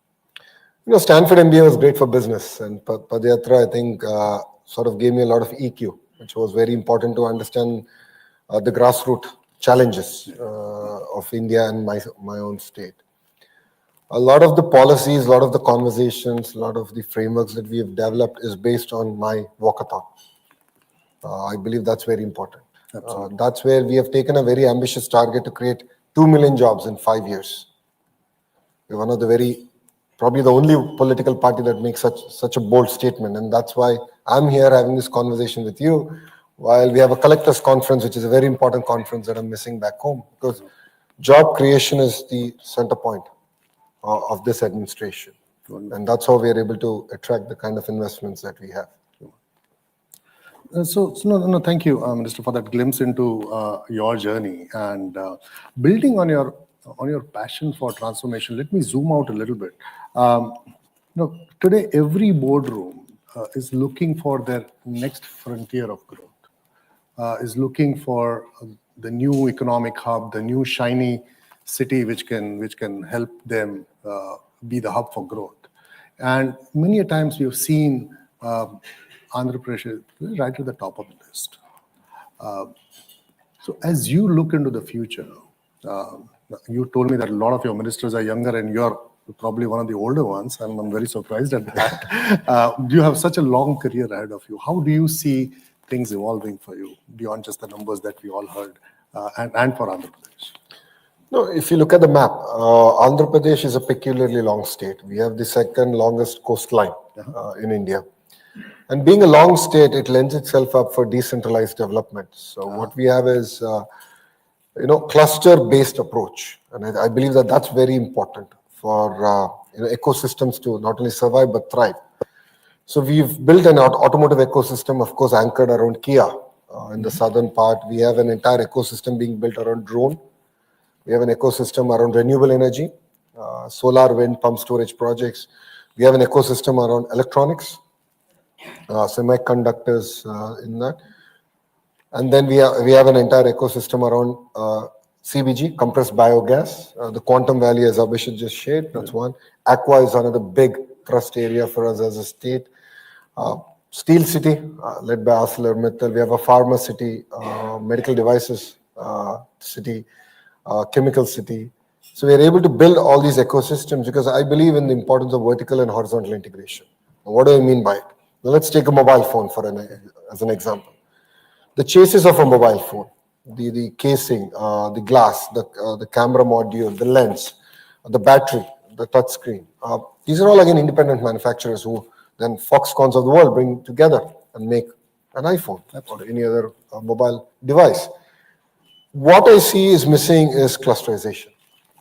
Stanford MBA was great for business, and Padayatra, I think, sort of gave me a lot of EQ, which was very important to understand the grassroots challenges of India and my own state. A lot of the policies, a lot of the conversations, a lot of the frameworks that we have developed is based on my walkathon. I believe that's very important. That's where we have taken a very ambitious target to create 2 million jobs in 5 years. We're one of the probably the only political party that makes such a bold statement. And that's why I'm here having this conversation with you, while we have a collectors conference, which is a very important conference that I'm missing back home, because job creation is the center point of this administration. And that's how we are able to attract the kind of investments that we have. So thank you, Minister, for that glimpse into your journey and building on your passion for transformation. Let me zoom out a little bit. Today every boardroom is looking for their next frontier of growth, is looking for the new economic hub, the new shiny city which can help them be the hub for growth. And many a times we have seen Andhra Pradesh right at the top of the list. So as you look into the future, you told me that a lot of your ministers are younger and you're probably one of the older ones, and I'm very surprised at that. You have such a long career ahead of you. How do you see things evolving for you beyond just the numbers that we all heard, and for Andhra Pradesh? No, if you look at the map, Andhra Pradesh is a peculiarly long state. We have the second longest coastline in India. And being a long state, it lends itself up for decentralized development. So what we have is, cluster-based approach. And I believe that that's very important for ecosystems to not only survive, but thrive. So we've built an automotive ecosystem, of course, anchored around Kia. In the southern part, we have an entire ecosystem being built around drone. We have an ecosystem around renewable energy, solar, wind, pump storage projects. We have an ecosystem around electronics, semiconductors in that. And then we have an entire ecosystem around CBG, compressed biogas. The Quantum Valley, as Abhishek just shared, that's one. Aqua is another big thrust area for us as a state. Steel City, led by ArcelorMittal. We have a pharma city, medical devices city, chemical city. So we are able to build all these ecosystems because I believe in the importance of vertical and horizontal integration. Now, what do I mean by it? Now, let's take a mobile phone as an example. The chassis of a mobile phone, the casing, the glass, the camera module, the lens, the battery, the touch screen. These are all again independent manufacturers who then Foxcons of the world bring together and make an iPhone or any other mobile device. What I see is missing is clusterization.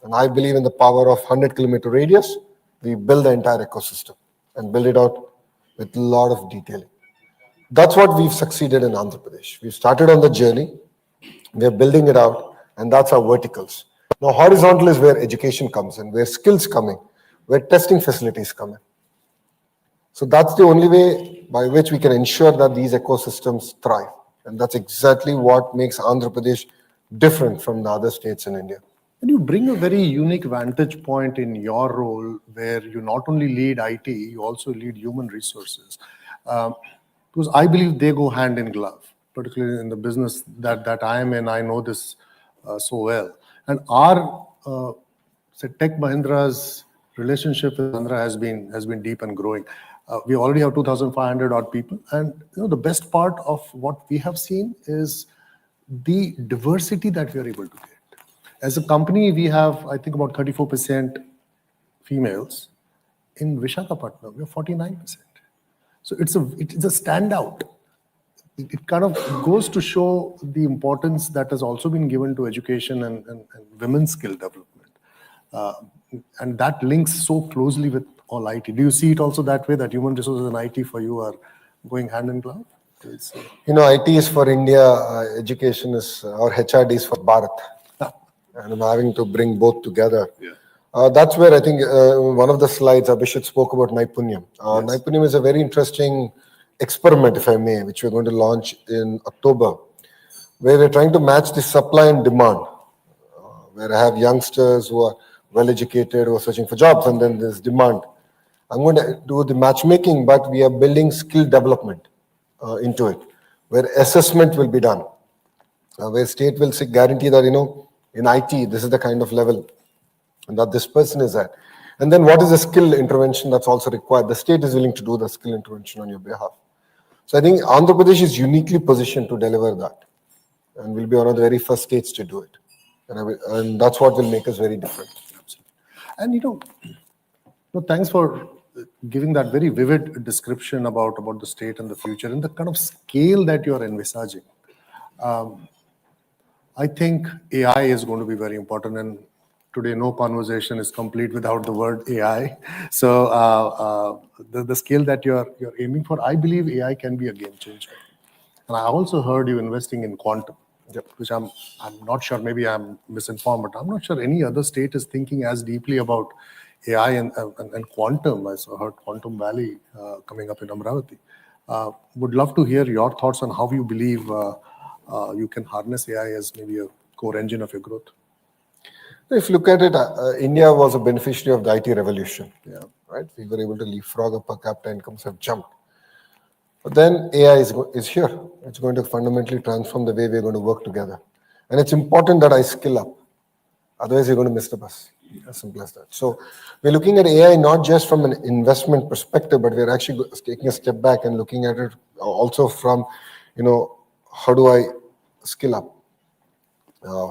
And I believe in the power of 100-kilometer radius. We build the entire ecosystem and build it out with a lot of detailing. That's what we've succeeded in Andhra Pradesh. We've started on the journey, we're building it out, and that's our verticals. Now, horizontal is where education comes in, where skills come in, where testing facilities come in. So that's the only way by which we can ensure that these ecosystems thrive. And that's exactly what makes Andhra Pradesh different from the other states in India. And you bring a very unique vantage point in your role where you not only lead IT, you also lead human resources. Because I believe they go hand in glove, particularly in the business that I am in. I know this so well. And our say Tech Mahindra's relationship with Andhra has been deep and growing. We already have 2,500 odd people, and the best part of what we have seen is the diversity that we are able to get. As a company, we have, I think, about 34% females. In Visakhapatnam, we have 49%. So it's a standout. It kind of goes to show the importance that has also been given to education and women's skill development. And that links so closely with all IT. Do you see it also that way, that human resources and IT for you are going hand in glove? IT is for India, education is, or HRD is for Bharat. And I'm having to bring both together. Yeah. That's where I think one of the slides, Abhishek spoke about Naipunyam. Yes. Naipunyam is a very interesting experiment, if I may, which we're going to launch in October, where we're trying to match the supply and demand, where I have youngsters who are well-educated, who are searching for jobs, and then there's demand. I'm going to do the matchmaking, but we are building skill development into it, where assessment will be done, where state will guarantee that, in IT, this is the kind of level and that this person is at. And then what is the skill intervention that's also required? The state is willing to do the skill intervention on your behalf. So I think Andhra Pradesh is uniquely positioned to deliver that. And we'll be one of the very first states to do it. And that's what will make us very different. And thanks for giving that very vivid description about the state and the future and the kind of scale that you're envisaging. I think AI is going to be very important, and today no conversation is complete without the word AI. So the scale that you're aiming for, I believe AI can be a game changer. And I also heard you investing in quantum, which I'm not sure, maybe I'm misinformed, but I'm not sure any other state is thinking as deeply about AI and quantum. I heard Quantum Valley coming up in Amravati. Would love to hear your thoughts on how you believe you can harness AI as maybe a core engine of your growth. If you look at it, India was a beneficiary of the IT revolution. Right? We were able to leapfrog, per capita incomes have jumped. But then AI is here. It's going to fundamentally transform the way we're going to work together. And it's important that I skill up. Otherwise, you're going to miss the bus. As simple as that. So we're looking at AI not just from an investment perspective, but we're actually taking a step back and looking at it also from, how do I skill up?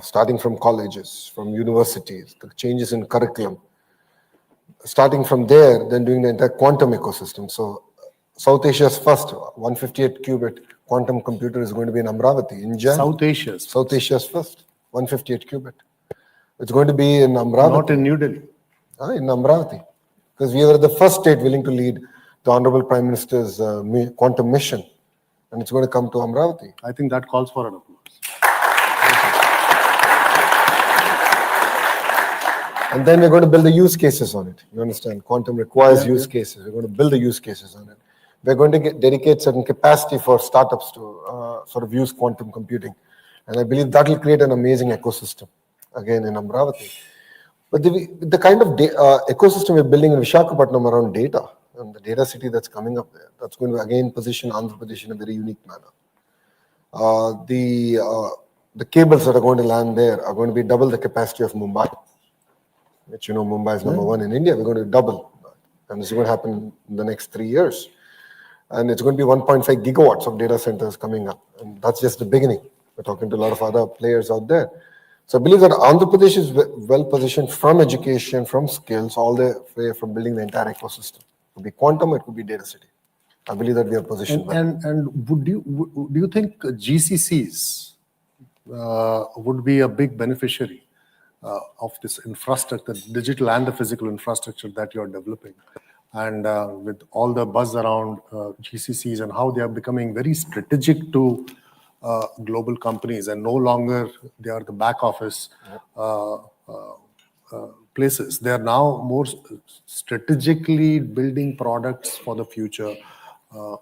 Starting from colleges, from universities, the changes in curriculum. Starting from there, then doing the entire quantum ecosystem. So South Asia's first 158 qubit quantum computer is going to be in Amravati, in Jan. South Asia's first 158 qubit. It's going to be in Amravati. Not in New Delhi. In Amravati. Because we were the first state willing to lead the Honorable Prime Minister's quantum mission. And it's going to come to Amravati. I think that calls for an applause. And then we're going to build the use cases on it. You understand? Quantum requires use cases. We're going to build the use cases on it. We're going to dedicate certain capacity for startups to sort of use quantum computing. And I believe that will create an amazing ecosystem, again, in Amravati. But the kind of ecosystem we're building in Visakhapatnam around data, and the data city that's coming up there, that's going to, again, position Andhra Pradesh in a very unique manner. The cables that are going to land there are going to be double the capacity of Mumbai, which, Mumbai is number one in India. We're going to double that. And this is going to happen in the next 3 years. And it's going to be 1.5 gigawatts of data centers coming up. And that's just the beginning. We're talking to a lot of other players out there. So I believe that Andhra Pradesh is well positioned from education, from skills, all the way from building the entire ecosystem. It could be quantum, it could be data city. I believe that we are positioned well. And do you think GCCs would be a big beneficiary of this infrastructure, digital and the physical infrastructure that you're developing? And with all the buzz around GCCs and how they are becoming very strategic to global companies, and no longer they are the back office places. They are now more strategically building products for the future.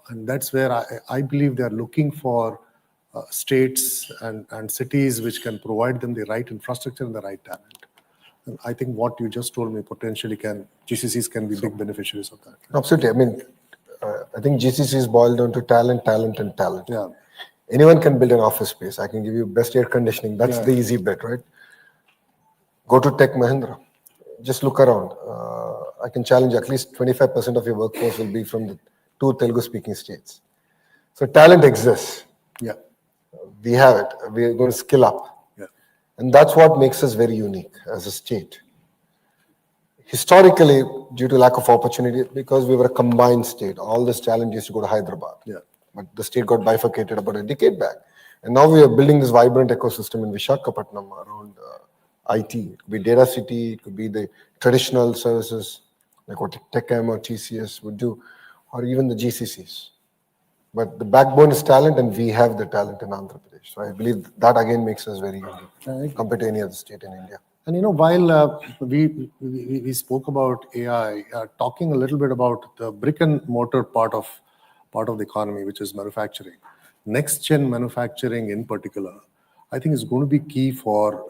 And that's where I believe they are looking for states and cities which can provide them the right infrastructure and the right talent. And I think what you just told me potentially GCCs can be big beneficiaries of that. Absolutely. I mean, I think GCCs boil down to talent, talent, and talent. Yeah. Anyone can build an office space. I can give you best air conditioning. That's the easy bit, right? Go to Tech Mahindra. Just look around. I can challenge at least 25% of your workforce will be from the 2 Telugu-speaking states. So talent exists. Yeah. We have it. We are going to skill up. Yeah. And that's what makes us very unique as a state. Historically, due to lack of opportunity, because we were a combined state, all this talent used to go to Hyderabad. Yeah. But the state got bifurcated about a decade back. And now we are building this vibrant ecosystem in Visakhapatnam around IT. It could be data city, it could be the traditional services, like what TechM or TCS would do, or even the GCCs. But the backbone is talent, and we have the talent in Andhra Pradesh. So I believe that again makes us very unique compared to any other state in India. And while we spoke about AI, talking a little bit about the brick and mortar part of the economy, which is manufacturing, next gen manufacturing in particular, I think is going to be key for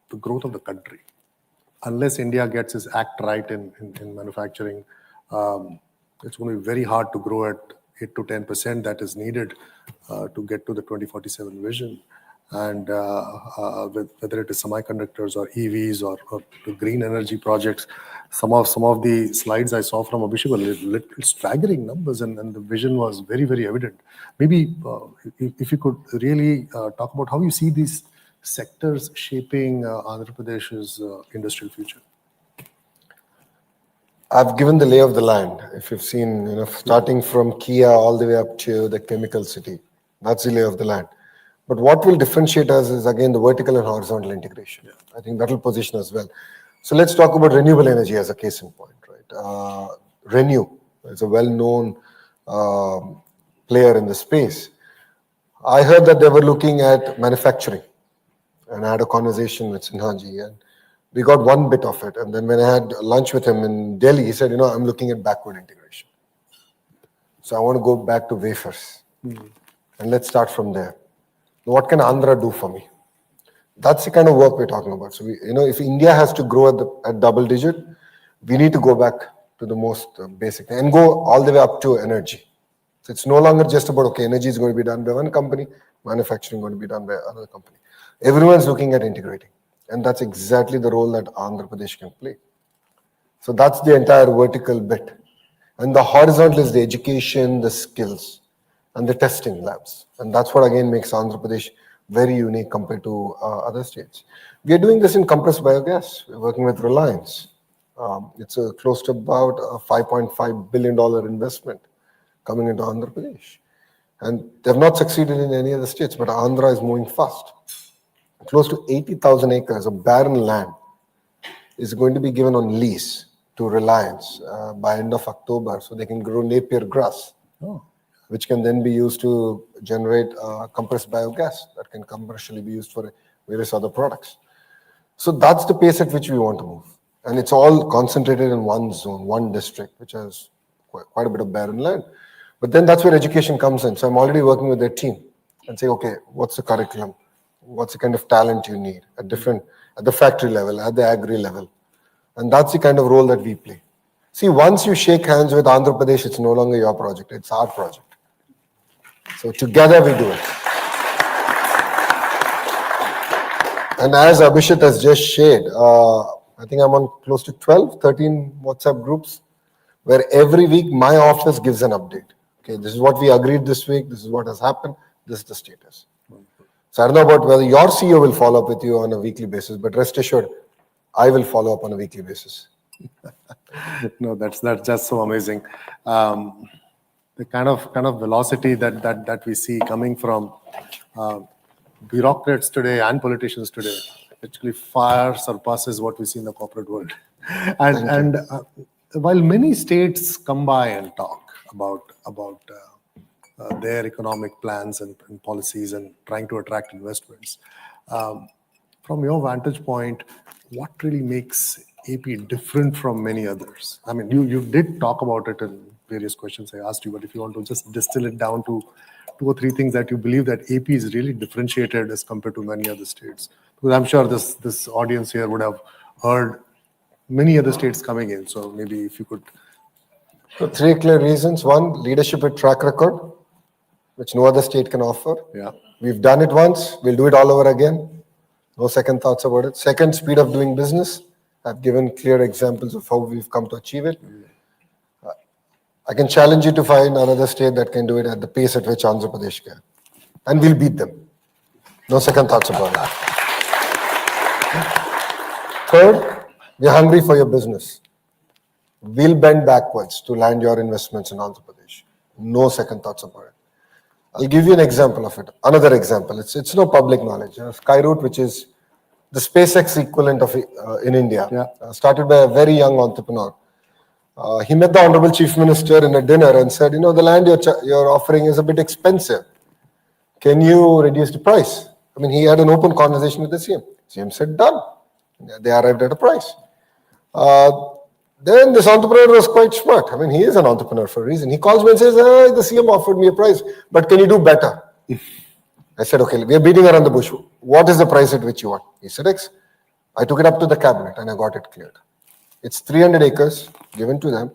the growth of the country. Unless India gets its act right in manufacturing, it's going to be very hard to grow at 8 to 10% that is needed to get to the 2047 vision. And whether it is semiconductors or EVs or the green energy projects, some of the slides I saw from Abhishek were little staggering numbers, and the vision was very, very evident. Maybe if you could really talk about how you see these sectors shaping Andhra Pradesh's industrial future. I've given the lay of the land. If you've seen, starting from Kia all the way up to the chemical city, that's the lay of the land. But what will differentiate us is, again, the vertical and horizontal integration. Yeah. I think that will position us well. So let's talk about renewable energy as a case in point, right? Renew is a well-known player in the space. I heard that they were looking at manufacturing, and I had a conversation with Sinhaji, and we got one bit of it. And then when I had lunch with him in Delhi, he said, I'm looking at backward integration. So I want to go back to wafers. And let's start from there. What can Andhra do for me? That's the kind of work we're talking about. So, if India has to grow at double digit, we need to go back to the most basic and go all the way up to energy. So it's no longer just about, okay, energy is going to be done by one company, manufacturing going to be done by another company. Everyone's looking at integrating. And that's exactly the role that Andhra Pradesh can play. So that's the entire vertical bit. And the horizontal is the education, the skills, and the testing labs. And that's what again makes Andhra Pradesh very unique compared to other states. We are doing this in compressed biogas. We're working with Reliance. It's close to about a $5.5 billion investment coming into Andhra Pradesh. And they've not succeeded in any other states, but Andhra is moving fast. Close to 80,000 acres of barren land is going to be given on lease to Reliance by end of October, so they can grow Napier grass, which can then be used to generate compressed biogas that can commercially be used for various other products. So that's the pace at which we want to move. And it's all concentrated in one zone, one district, which has quite a bit of barren land. But then that's where education comes in. So I'm already working with their team and say, okay, what's the curriculum? What's the kind of talent you need at the factory level, at the agri level? And that's the kind of role that we play. See, once you shake hands with Andhra Pradesh, it's no longer your project, it's our project. So together we do it. And as Abhishek has just shared, I think I'm on close to 12, 13 WhatsApp groups where every week my office gives an update. Okay, this is what we agreed this week, this is what has happened, this is the status. So I don't know about whether your CEO will follow up with you on a weekly basis, but rest assured, I will follow up on a weekly basis. No, that's just so amazing. the kind of velocity that we see coming from bureaucrats today and politicians today actually far surpasses what we see in the corporate world. And while many states come by and talk about their economic plans and policies and trying to attract investments, from your vantage point, what really makes AP different from many others? I mean, you did talk about it in various questions I asked you, but if you want to just distill it down to 2 or 3 things that you believe that AP is really differentiated as compared to many other states. Because I'm sure this audience here would have heard many other states coming in. So maybe if you could. So 3 clear reasons. 1, leadership with track record, which no other state can offer. Yeah. We've done it once, we'll do it all over again. No second thoughts about it. Second, speed of doing business. I've given clear examples of how we've come to achieve it. I can challenge you to find another state that can do it at the pace at which Andhra Pradesh can. And we'll beat them. No second thoughts about it. Third, we're hungry for your business. We'll bend backwards to land your investments in Andhra Pradesh. No second thoughts about it. I'll give you an example of it. Another example. It's no public knowledge. Skyroot, which is the SpaceX equivalent of in India, started by a very young entrepreneur. He met the Honorable Chief Minister in a dinner and said, the land you're offering is a bit expensive. Can you reduce the price? I mean, he had an open conversation with the CM. CM said, done. They arrived at a price. Then this entrepreneur was quite smart. I mean, he is an entrepreneur for a reason. He calls me and says, the CM offered me a price, but can you do better? I said, okay, we are beating around the bush. What is the price at which you want? He said, X. I took it up to the cabinet and I got it cleared. It's 300 acres given to them.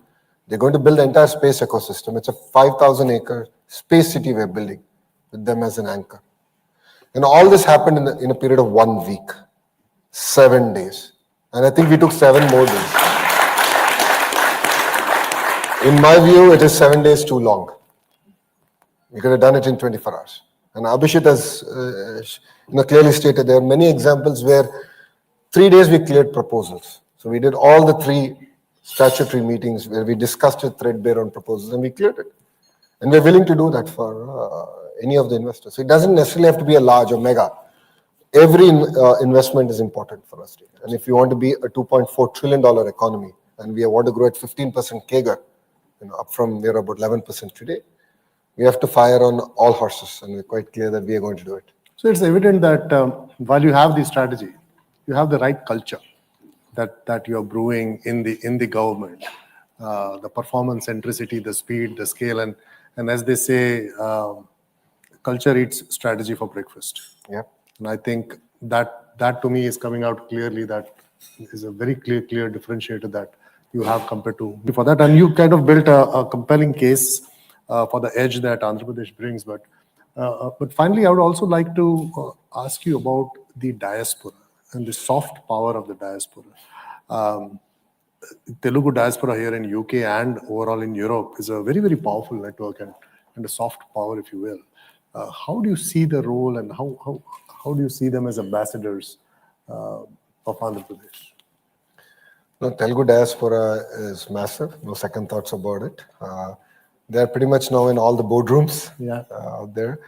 They're going to build the entire space ecosystem. It's a 5,000-acre space city we're building with them as an anchor. And all this happened in a period of 1 week, 7 days. And I think we took 7 more days. In my view, it is 7 days too long. We could have done it in 24 hours. And Abhishek has clearly stated there are many examples where 3 days we cleared proposals. So we did all the 3 statutory meetings where we discussed it threadbare on proposals and we cleared it. And we're willing to do that for any of the investors. So it doesn't necessarily have to be a large or mega. Every investment is important for us. And if you want to be a $2.4 trillion economy and we want to grow at 15% CAGR, up from we're about 11% today, we have to fire on all horses, and we're quite clear that we are going to do it. So it's evident that while you have the strategy, you have the right culture that you're brewing in the government, the performance centricity, the speed, the scale, and as they say, culture eats strategy for breakfast. Yeah. And I think that to me is coming out clearly. That is a very clear differentiator that you have compared to before that, and you kind of built a compelling case for the edge that Andhra Pradesh brings. But finally, I would also like to ask you about the diaspora and the soft power of the diaspora. Telugu diaspora here in UK and overall in Europe is a very, very powerful network and a soft power, if you will. How do you see the role and how do you see them as ambassadors of Andhra Pradesh? No, Telugu diaspora is massive. No second thoughts about it. They're pretty much now in all the boardrooms out there.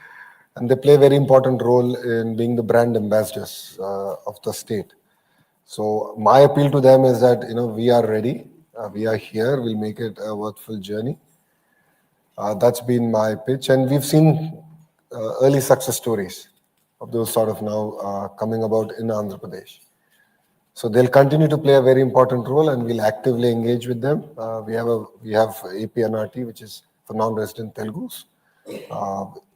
And they play a very important role in being the brand ambassadors of the state. So my appeal to them is that, we are ready. We are here. We'll make it a worthwhile journey. That's been my pitch. And we've seen early success stories of those sort of now coming about in Andhra Pradesh. So they'll continue to play a very important role, and we'll actively engage with them. We have APNRT, which is for non-resident Telugus,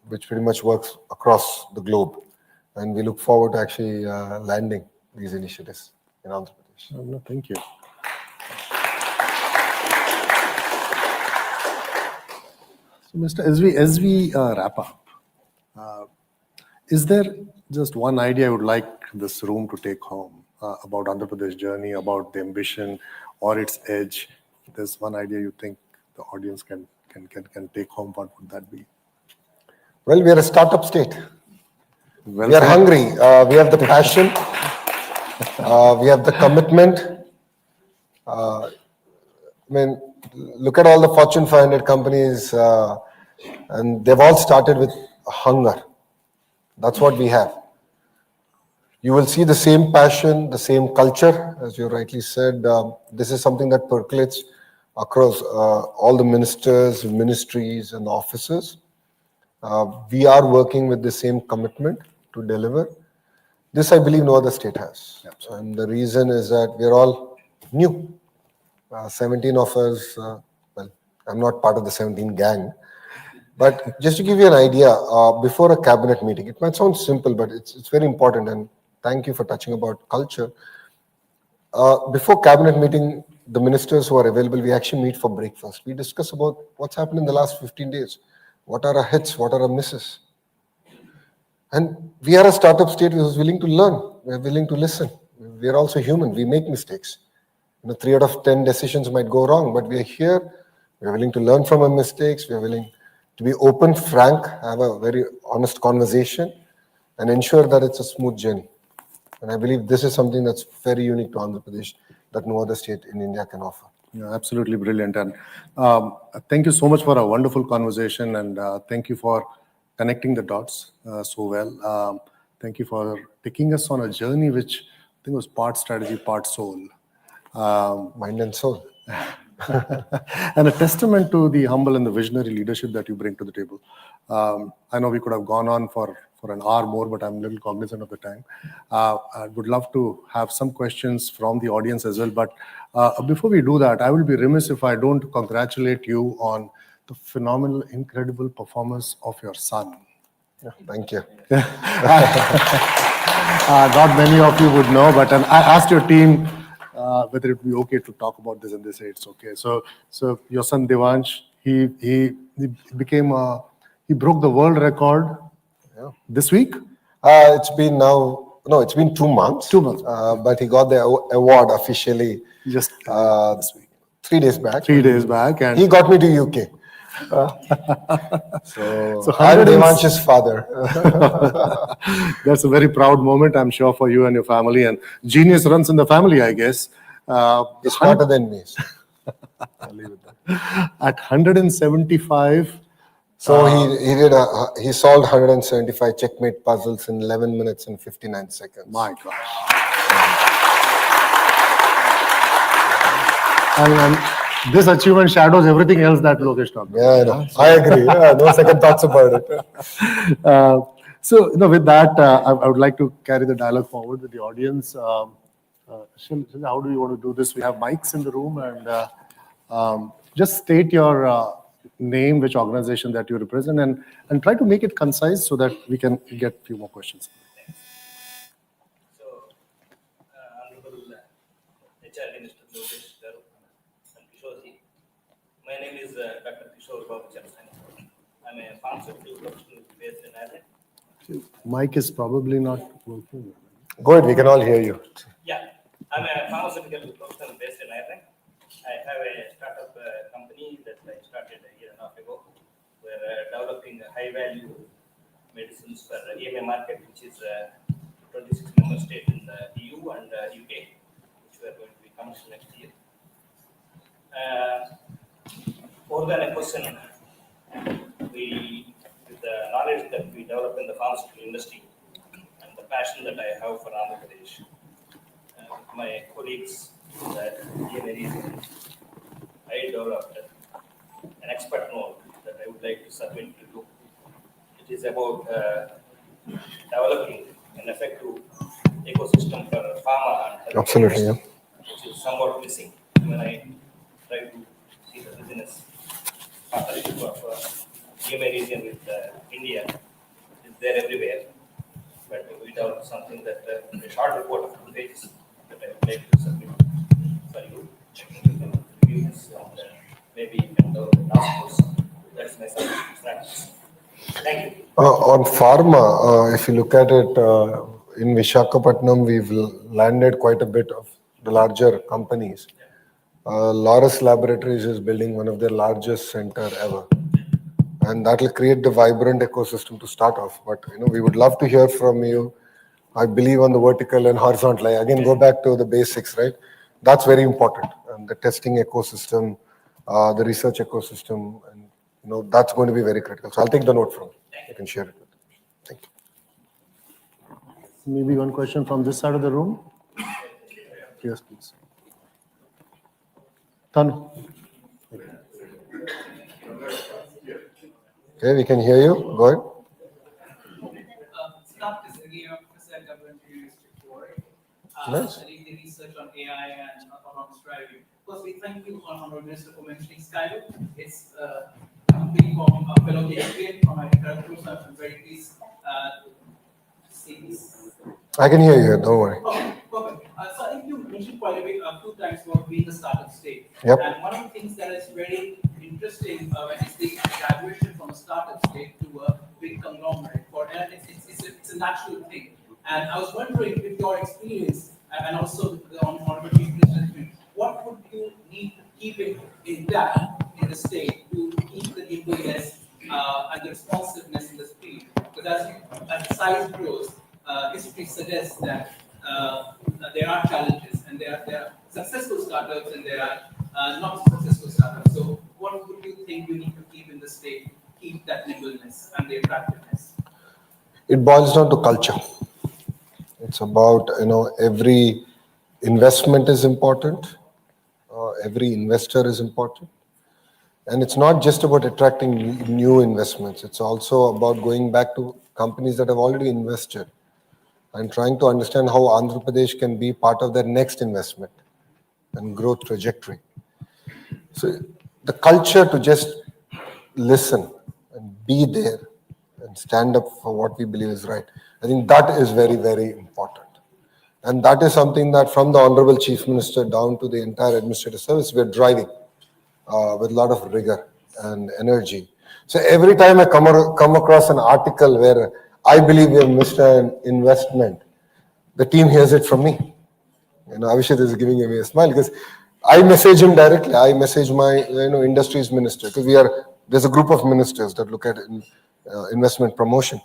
which pretty much works across the globe. And we look forward to actually landing these initiatives in Andhra Pradesh. No, thank you. So, Mr. As we wrap up, is there just one idea I would like this room to take home about Andhra Pradesh journey, about the ambition or its edge? If there's one idea you think the audience can take home, what would that be? Well, we are a startup state. Well We are said. hungry. We have the passion. We have the commitment. Look at all the Fortune 500 companies And they've all started with hunger. That's what we have. You will see the same passion, the same culture, as you rightly said. This is something that percolates across all the ministers, ministries, and offices. We are working with the same commitment to deliver. This, I believe, no other state has. And the reason is that we're all new. 17 of us, well, I'm not part of the 17 gang. But just to give you an idea, before a cabinet meeting, it might sound simple, but it's very important. And thank you for touching about culture. Before cabinet meeting, the ministers who are available, we actually meet for breakfast. We discuss about what's happened in the last 15 days. What are our hits? What are our misses? And we are a startup state which is willing to learn. We're willing to listen. We are also human. We make mistakes. 3 out of 10 decisions might go wrong, but we are here. We're willing to learn from our mistakes. We're willing to be open, frank, have a very honest conversation, and ensure that it's a smooth journey. And I believe this is something that's very unique to Andhra Pradesh that no other state in India can offer. Yeah, absolutely brilliant. And thank you so much for a wonderful conversation, and thank you for connecting the dots so well. Thank you for taking us on a journey which I think was part strategy, part soul. Mind and soul. And a testament to the humble and the visionary leadership that you bring to the table. I know we could have gone on for an hour more, but I'm a little cognizant of the time. I would love to have some questions from the audience as well. But before we do that, I will be remiss if I don't congratulate you on the phenomenal, incredible performance of your son. Thank you. Not many of you would know, but I asked your team whether it would be okay to talk about this, and they say it's okay. So your son Devansh, he became he broke the world record this week. It's been 2 months. 2 months. But he got the award officially Just this week. 3 days back. 3 days back, and He got me to UK. So I'm 100 Devansh's father. that's a very proud moment, I'm sure, for you and your family. And genius runs in the family, I guess. He's smarter than me. I'll leave it there. At 175. So he solved 175 checkmate puzzles in 11 minutes and 59 seconds. My gosh. And this achievement shadows everything else that Lokesh talked about. Yeah, I know. I agree. Yeah, no second thoughts about it. So, with that, I would like to carry the dialogue forward with the audience. Shil, how do you want to do this? We have mics in the room, and just state your name, which organization that you represent, and try to make it concise so that we can get a few more questions. So, Honorable HR Minister Lokesh Garu and Kishorji, my name is Dr. Kishore Babu Charsani. I'm a pharmaceutical professional based in Nara. Mic is probably not working. Go ahead, we can all hear you. Yeah, I'm a pharmaceutical professional based in Ireland. I have a startup company that I started a year and a half ago. We're developing high-value medicines for the EMA market, which is 26 member state in the EU and UK, which we are going to be commercial next year. More than a question, with the knowledge that we develop in the pharmaceutical industry and the passion that I have for Andhra Pradesh, with my colleagues in the EMA region, I developed an expert note that I would like to submit to you. It is about developing an effective ecosystem for pharma and health Absolutely, yeah. which is somewhat missing when I try to see the business partnership of EMA region with India. It's there everywhere, but we developed something that a short report of 2 pages that I would like to submit for you. You can review this and maybe you can develop a task force. That's my practice. Thank you. On pharma, if you look at it, in Visakhapatnam, we've landed quite a bit of the larger companies. Laurus Laboratories is building one of their largest center ever. And that will create the vibrant ecosystem to start off. But we would love to hear from you. I believe on the vertical and horizontal. Again, go back to the basics, right? That's very important. And the testing ecosystem, the research ecosystem, and That's going to be very critical. So I'll take the note from you. You can share it with them. Thank you. Maybe one question from this side of the room. Yes, please. Tanu. Okay, we can hear you. Go ahead. Scott is again Professor Government University Florida. Nice. Studying the research on AI and autonomous driving. Firstly, thank you, Honorable Minister, for mentioning Skylo. It's being from a fellow Canadian from my course. I'm very pleased to see this. I can hear you. Don't worry. Okay, perfect. So I think you mentioned quite a bit, 2 times about being the startup state. Yep. And one of the things that is very interesting is the graduation from a startup state to a big conglomerate. It's a natural thing. And I was wondering, with your experience and also the Honorable Chief Minister, what would you need to keep in the state to keep the nimbleness and the responsiveness in the speed? Because as the size grows, history suggests that there are challenges, and there are successful startups and there are not successful startups. So what would you think you need to keep in the state to keep that nimbleness and the attractiveness? It boils down to culture. It's about, every investment is important. Every investor is important. And it's not just about attracting new investments. It's also about going back to companies that have already invested and trying to understand how Andhra Pradesh can be part of their next investment and growth trajectory. So the culture to just listen and be there and stand up for what we believe is right, I think that is very, very important. And that is something that from the Honorable Chief Minister down to the entire administrative service, we're driving with a lot of rigor and energy. So every time I come across an article where I believe we have missed an investment, the team hears it from me. Avishit is giving me a smile because I message him directly. I message my industries minister because there's a group of ministers that look at investment promotion.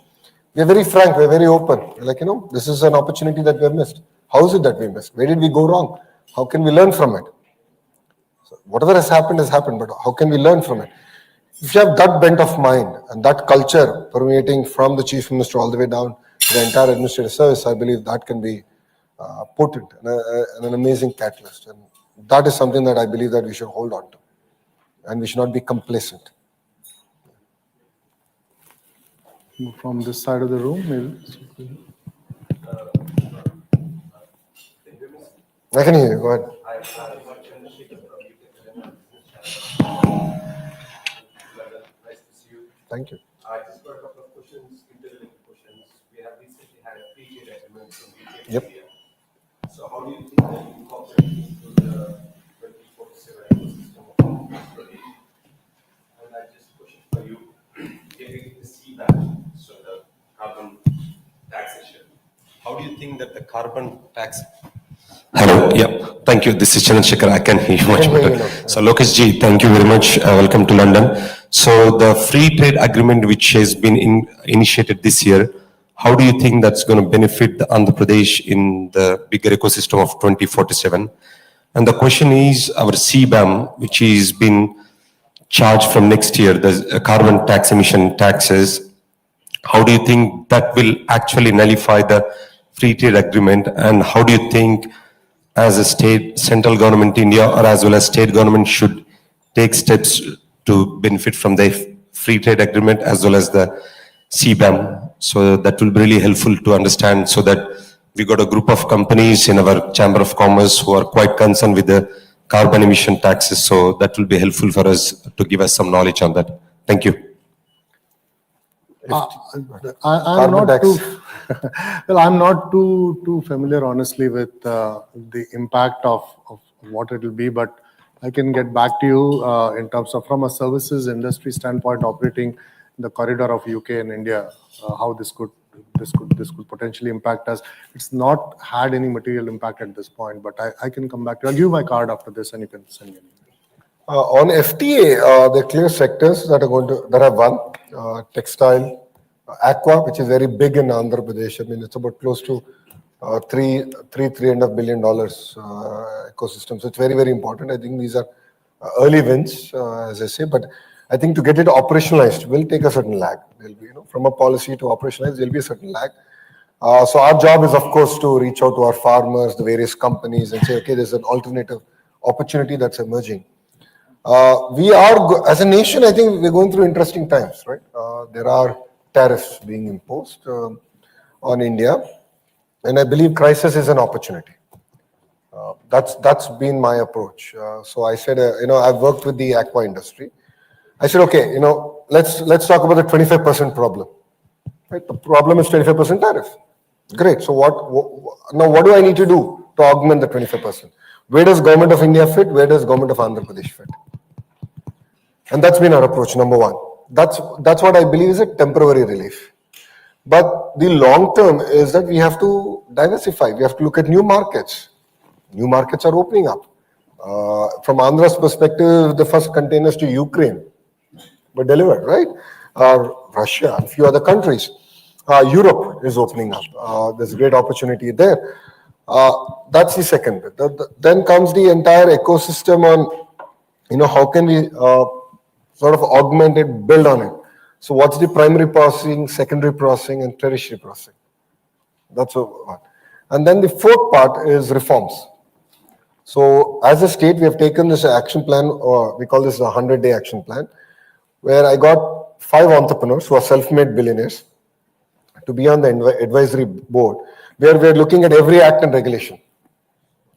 We're very frank. We're very open. We're like, this is an opportunity that we have missed. How is it that we missed? Where did we go wrong? How can we learn from it? So whatever has happened, but how can we learn from it? If you have that bent of mind and that culture permeating from the chief minister all the way down to the entire administrative service, I believe that can be potent and an amazing catalyst. And that is something that I believe that we should hold on to. And we should not be complacent. From this side of the room, maybe. I can hear you. Go ahead. Thank you. I just got a couple of questions, interlinked questions. We have recently had a free trade agreement from UK Yep. and India. So how do you think that you incorporate into the 2047 ecosystem of Andhra Pradesh? And I just question for you, getting the CBAM, so the carbon taxation. How do you think that the carbon tax? Hello, yeah, thank you. This is Chandrasekhar. I can hear you much better. So Lokesh ji, thank you very much. Welcome to London. So the free trade agreement which has been initiated this year, how do you think that's going to benefit the Andhra Pradesh in the bigger ecosystem of 2047? And the question is our CBAM, which is been charged from next year, the carbon tax emission taxes, how do you think that will actually nullify the free trade agreement? And how do you think as a state, central government India or as well as state government should take steps to benefit from the free trade agreement as well as the CBAM? So that will be really helpful to understand, so that we got a group of companies in our Chamber of Commerce who are quite concerned with the carbon emission taxes. So that will be helpful for us to give us some knowledge on that. Thank you. I'm not too well. I'm not too familiar, honestly, with the impact of what it will be. But I can get back to you in terms of from a services industry standpoint, operating in the corridor of UK and India, how this could potentially impact us. It's not had any material impact at this point, but I can come back to you. I'll give you my card after this, and you can send me an email. On FTA, there are clear sectors that have won. Textile, aqua, which is very big in Andhra Pradesh. I mean, it's about close to $3.5 billion ecosystem. So it's very, very important. I think these are early wins, as I say. But I think to get it operationalized will take a certain lag. There'll be, from a policy to operationalize, there'll be a certain lag. So our job is, of course, to reach out to our farmers, the various companies, and say, okay, there's an alternative opportunity that's emerging. As a nation, I think we're going through interesting times, right? There are tariffs being imposed on India, and I believe crisis is an opportunity. That's been my approach. So I said, I've worked with the aqua industry. I said, okay, let's talk about the 25% problem. Right? The problem is 25% tariff. Great. So what do I need to do to augment the 25%? Where does government of India fit? Where does government of Andhra Pradesh fit? And that's been our approach, number one. That's what I believe is a temporary relief. But the long term is that we have to diversify. We have to look at new markets. New markets are opening up. From Andhra's perspective, the first containers to Ukraine were delivered, right? Russia and a few other countries. Europe is opening up. There's a great opportunity there. That's the second bit. Then comes the entire ecosystem on, how can we sort of augment it, build on it. So what's the primary processing, secondary processing, and tertiary processing? That's one. And then the fourth part is reforms. So as a state, we have taken this action plan, or we call this a 100-day action plan, where I got 5 entrepreneurs who are self-made billionaires to be on the advisory board, where we're looking at every act and regulation.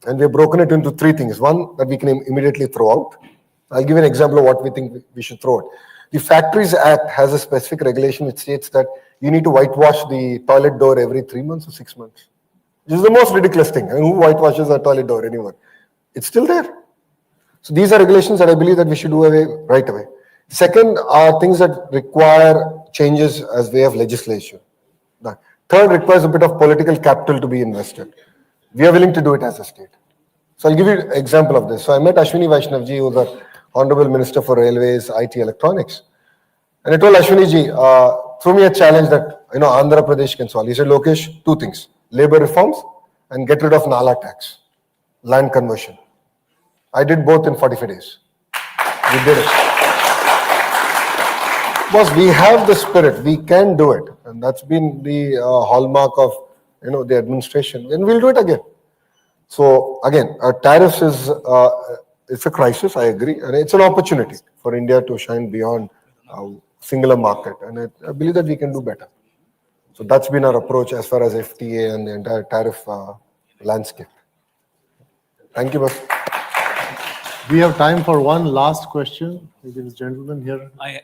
And we've broken it into 3 things. One, that we can immediately throw out. I'll give you an example of what we think we should throw out. The Factories Act has a specific regulation which states that you need to whitewash the toilet door every 3 months or 6 months. This is the most ridiculous thing. I mean, who whitewashes a toilet door anywhere? It's still there. So these are regulations that I believe that we should do away right away. Second are things that require changes as way of legislation. Third requires a bit of political capital to be invested. We are willing to do it as a state. So I'll give you an example of this. So I met Ashwini Vaishnavji, who's the Honorable Minister for Railways, IT, Electronics. And I told Ashwini threw me a challenge that, Andhra Pradesh can solve. He said, Lokesh, 2 things, labor reforms and get rid of Nala tax, land conversion. I did both in 45 days. We did it. Because we have the spirit, we can do it. And that's been the hallmark of, the administration. And we'll do it again. So again, tariffs is, it's a crisis, I agree. And it's an opportunity for India to shine beyond singular market. And I believe that we can do better. So that's been our approach as far as FTA and the entire tariff landscape. Thank you, boss. We have time for one last question. Maybe this gentleman here. I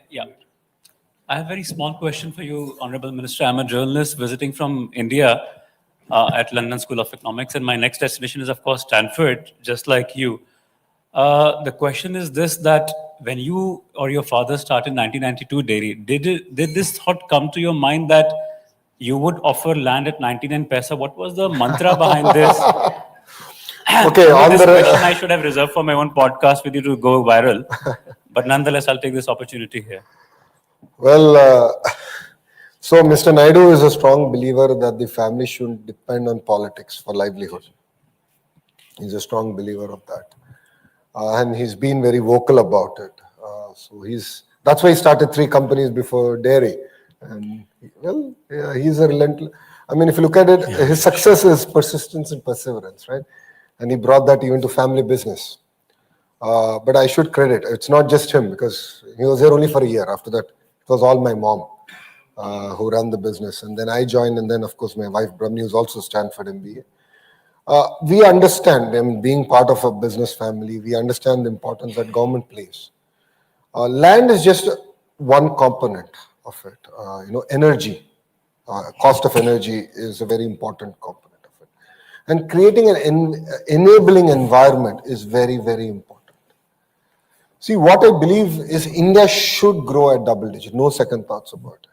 have a very small question for you, Honorable Minister. I'm a journalist visiting from India at London School of Economics, and my next destination is, of course, Stanford, just like you. The question is this, that when you or your father started 1992 dairy, did this thought come to your mind that you would offer land at 99 paisa? What was the mantra behind this? Okay, on this the question I should have reserved for my own podcast with you to go viral. But nonetheless, I'll take this opportunity here. Well, so Mr. Naidu is a strong believer that the family shouldn't depend on politics for livelihood. He's a strong believer of that. And he's been very vocal about it. That's why he started 3 companies before dairy. And he's a relentless, if you look at it, his success is persistence and perseverance, right? And he brought that even to family business. But I should credit, it's not just him, because he was there only for a year. After that, it was all my mom who ran the business. And then I joined, and then, of course, my wife, Brahmi, who's also Stanford MBA. We understand, being part of a business family, we understand the importance that government plays. Land is just one component of it. Energy, cost of energy is a very important component of it. And creating an enabling environment is very, very important. See, what I believe is India should grow at double digit, no second thoughts about it.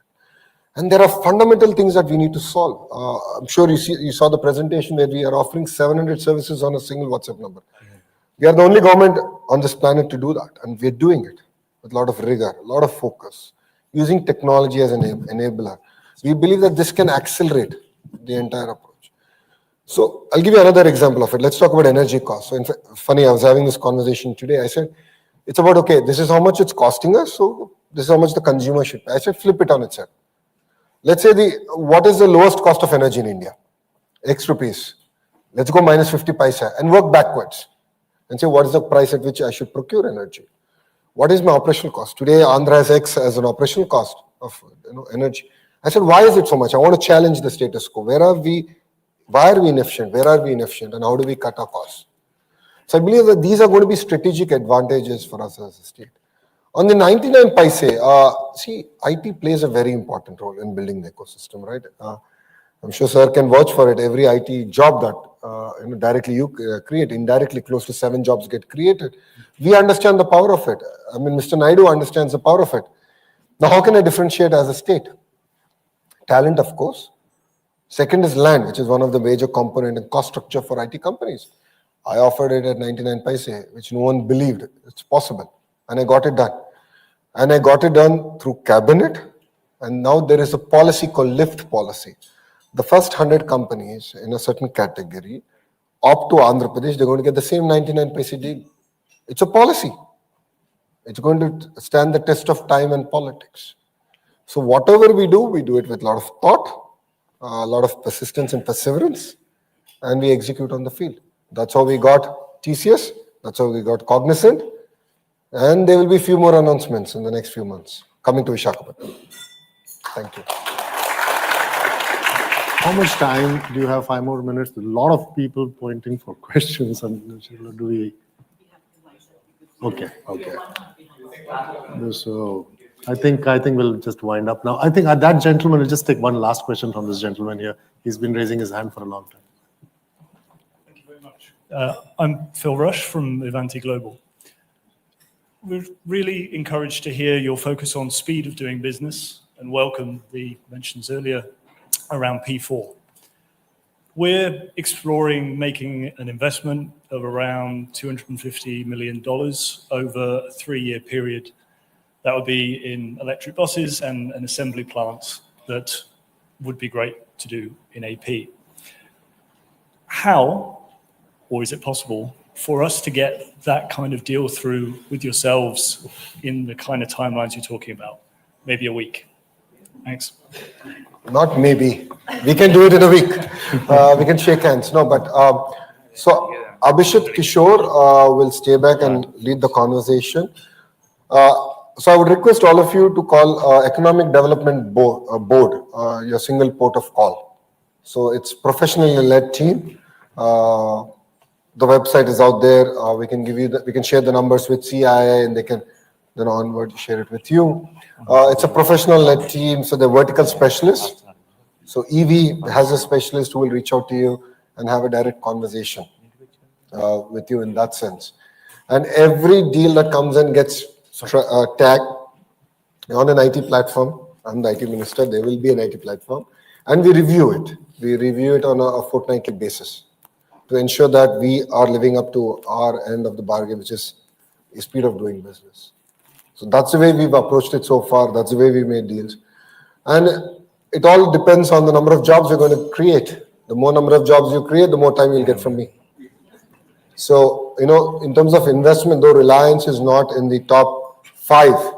And there are fundamental things that we need to solve. I'm sure you saw the presentation where we are offering 700 services on a single WhatsApp number. We are the only government on this planet to do that. And we're doing it with a lot of rigor, a lot of focus, using technology as an enabler. We believe that this can accelerate the entire approach. So I'll give you another example of it. Let's talk about energy costs. So in fact, funny, I was having this conversation today. I said, It's about, okay, this is how much it's costing us, so this is how much the consumer should pay. I said, flip it on its head. Let's say what is the lowest cost of energy in India? X rupees. Let's go minus 50 paisa and work backwards and say, what is the price at which I should procure energy? What is my operational cost? Today, Andhra has X as an operational cost of energy. I said, why is it so much? I want to challenge the status quo. Why are we inefficient? Where are we inefficient? And how do we cut our costs? So I believe that these are going to be strategic advantages for us as a state. On the 99 paise, see, IT plays a very important role in building the ecosystem, right? I'm sure sir can vouch for it. Every IT job that directly you create, indirectly close to 7 jobs get created. We understand the power of it. I mean, Mr. Naidu understands the power of it. Now, how can I differentiate as a state? Talent, of course. Second is land, which is one of the major component in cost structure for IT companies. I offered it at 99 paise, which no one believed it's possible. And I got it done. And I got it done through cabinet. And now there is a policy called lift policy. The first 100 companies in a certain category opt to Andhra Pradesh, they're going to get the same 99 paise deal. It's a policy. It's going to stand the test of time and politics. So whatever we do it with a lot of thought, a lot of persistence and perseverance, and we execute on the field. That's how we got TCS. That's how we got Cognizant. And there will be a few more announcements in the next few months coming to Visakhapatnam. Thank you. How much time do you have? 5 more minutes. A lot of people pointing for questions. And do we? Okay. So I think we'll just wind up now. I think that gentleman will just take one last question from this gentleman here. He's been raising his hand for a long time. Thank you very much. I'm Phil Rush from Ivanti Global. We're really encouraged to hear your focus on speed of doing business and welcome the mentions earlier around P4. We're exploring making an investment of around $250 million over a 3-year period. That would be in electric buses and assembly plants that would be great to do in AP. How, or is it possible, for us to get that kind of deal through with yourselves in the kind of timelines you're talking about? Maybe a week. Thanks. Not maybe. We can do it in a week. We can shake hands. No, but so Abhishek Kishore will stay back and lead the conversation. So I would request all of you to call Economic Development Board your single port of call. So it's professionally led team. The website is out there. We can give you we can share the numbers with CII and they can then onward share it with you. It's a professional led team, so they're vertical specialists. So EV has a specialist who will reach out to you and have a direct conversation with you in that sense. And every deal that comes in gets tagged on an IT platform. I'm the IT minister. There will be an IT platform. And we review it. We review it on a fortnightly basis to ensure that we are living up to our end of the bargain, which is the speed of doing business. So that's the way we've approached it so far. That's the way we made deals. And it all depends on the number of jobs you're going to create. The more number of jobs you create, the more time you'll get from me. So, in terms of investment, though Reliance is not in the top 5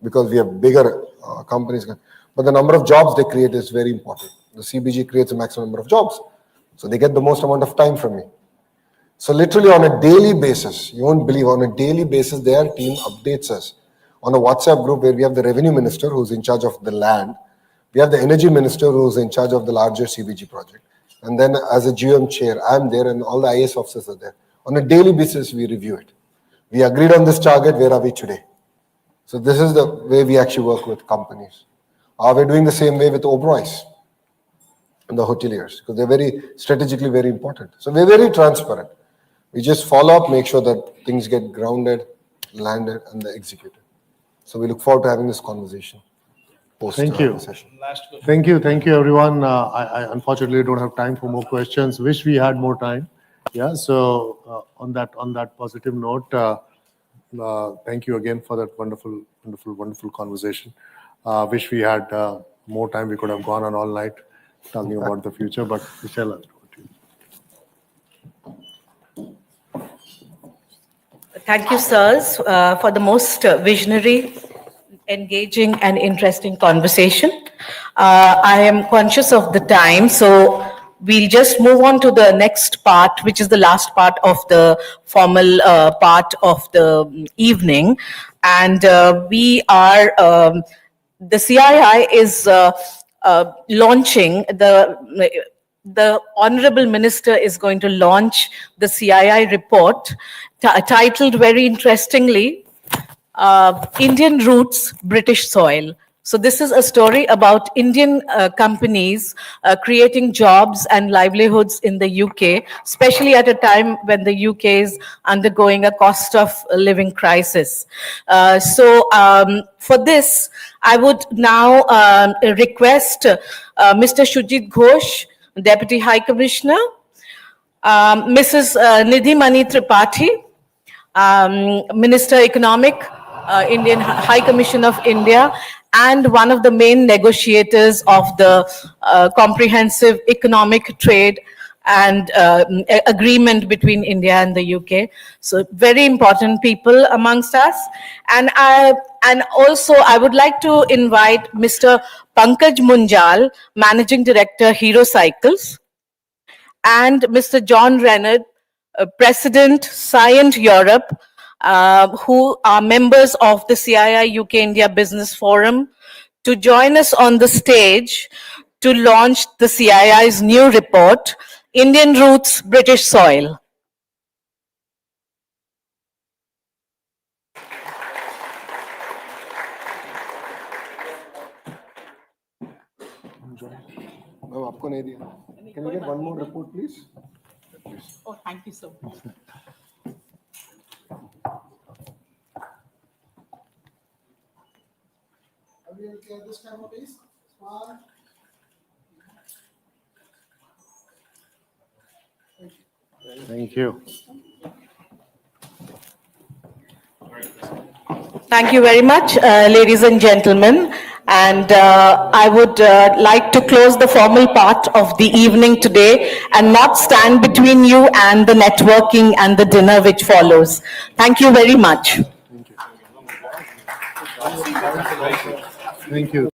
because we have bigger companies, but the number of jobs they create is very important. The CBG creates a maximum number of jobs. So they get the most amount of time from me. So literally on a daily basis, you won't believe, on a daily basis, their team updates us on a WhatsApp group where we have the revenue minister who's in charge of the land. We have the energy minister who's in charge of the larger CBG project. And then as a GM chair, I'm there and all the IAS officers are there. On a daily basis, we review it. We agreed on this target, where are we today? So this is the way we actually work with companies. We're doing the same way with Oberoi's and the hoteliers, because they're very strategically very important. So we're very transparent. We just follow up, make sure that things get grounded, landed, and they're executed. So we look forward to having this conversation. Thank you. Thank you, everyone. I unfortunately don't have time for more questions. Wish we had more time. Yeah. So on that positive note, thank you again for that wonderful conversation. Wish we had more time. We could have gone on all night talking about the future, but Michelle, Thank you, sirs, for the most visionary, engaging, and interesting conversation. I am conscious of the time, so we'll just move on to the next part, which is the last part of the formal part of the evening. And we are, the CII is launching the Honorable Minister is going to launch the CII report titled very interestingly, Indian Roots, British Soil. So this is a story about Indian companies creating jobs and livelihoods in the UK, especially at a time when the UK is undergoing a cost of living crisis. For this, I would now request Mr. Sujit Ghosh, Deputy High Commissioner, Mrs. Nidhi Mani Tripathi, Minister Economic, Indian High Commission of India, and one of the main negotiators of the Comprehensive Economic Trade and agreement between India and the UK. So very important people amongst us. And also I would like to invite Mr. Pankaj Munjal, Managing Director, Hero Cycles, and Mr. John Renard, President, Scient Europe, who are members of the CII UK India Business Forum, to join us on the stage to launch the CII's new report, Indian Roots, British Soil. Can we get one more report, please? Oh, thank you so much. Thank you. Thank you very much, ladies and gentlemen. And I would like to close the formal part of the evening today and not stand between you and the networking and the dinner which follows. Thank you very much. Thank you.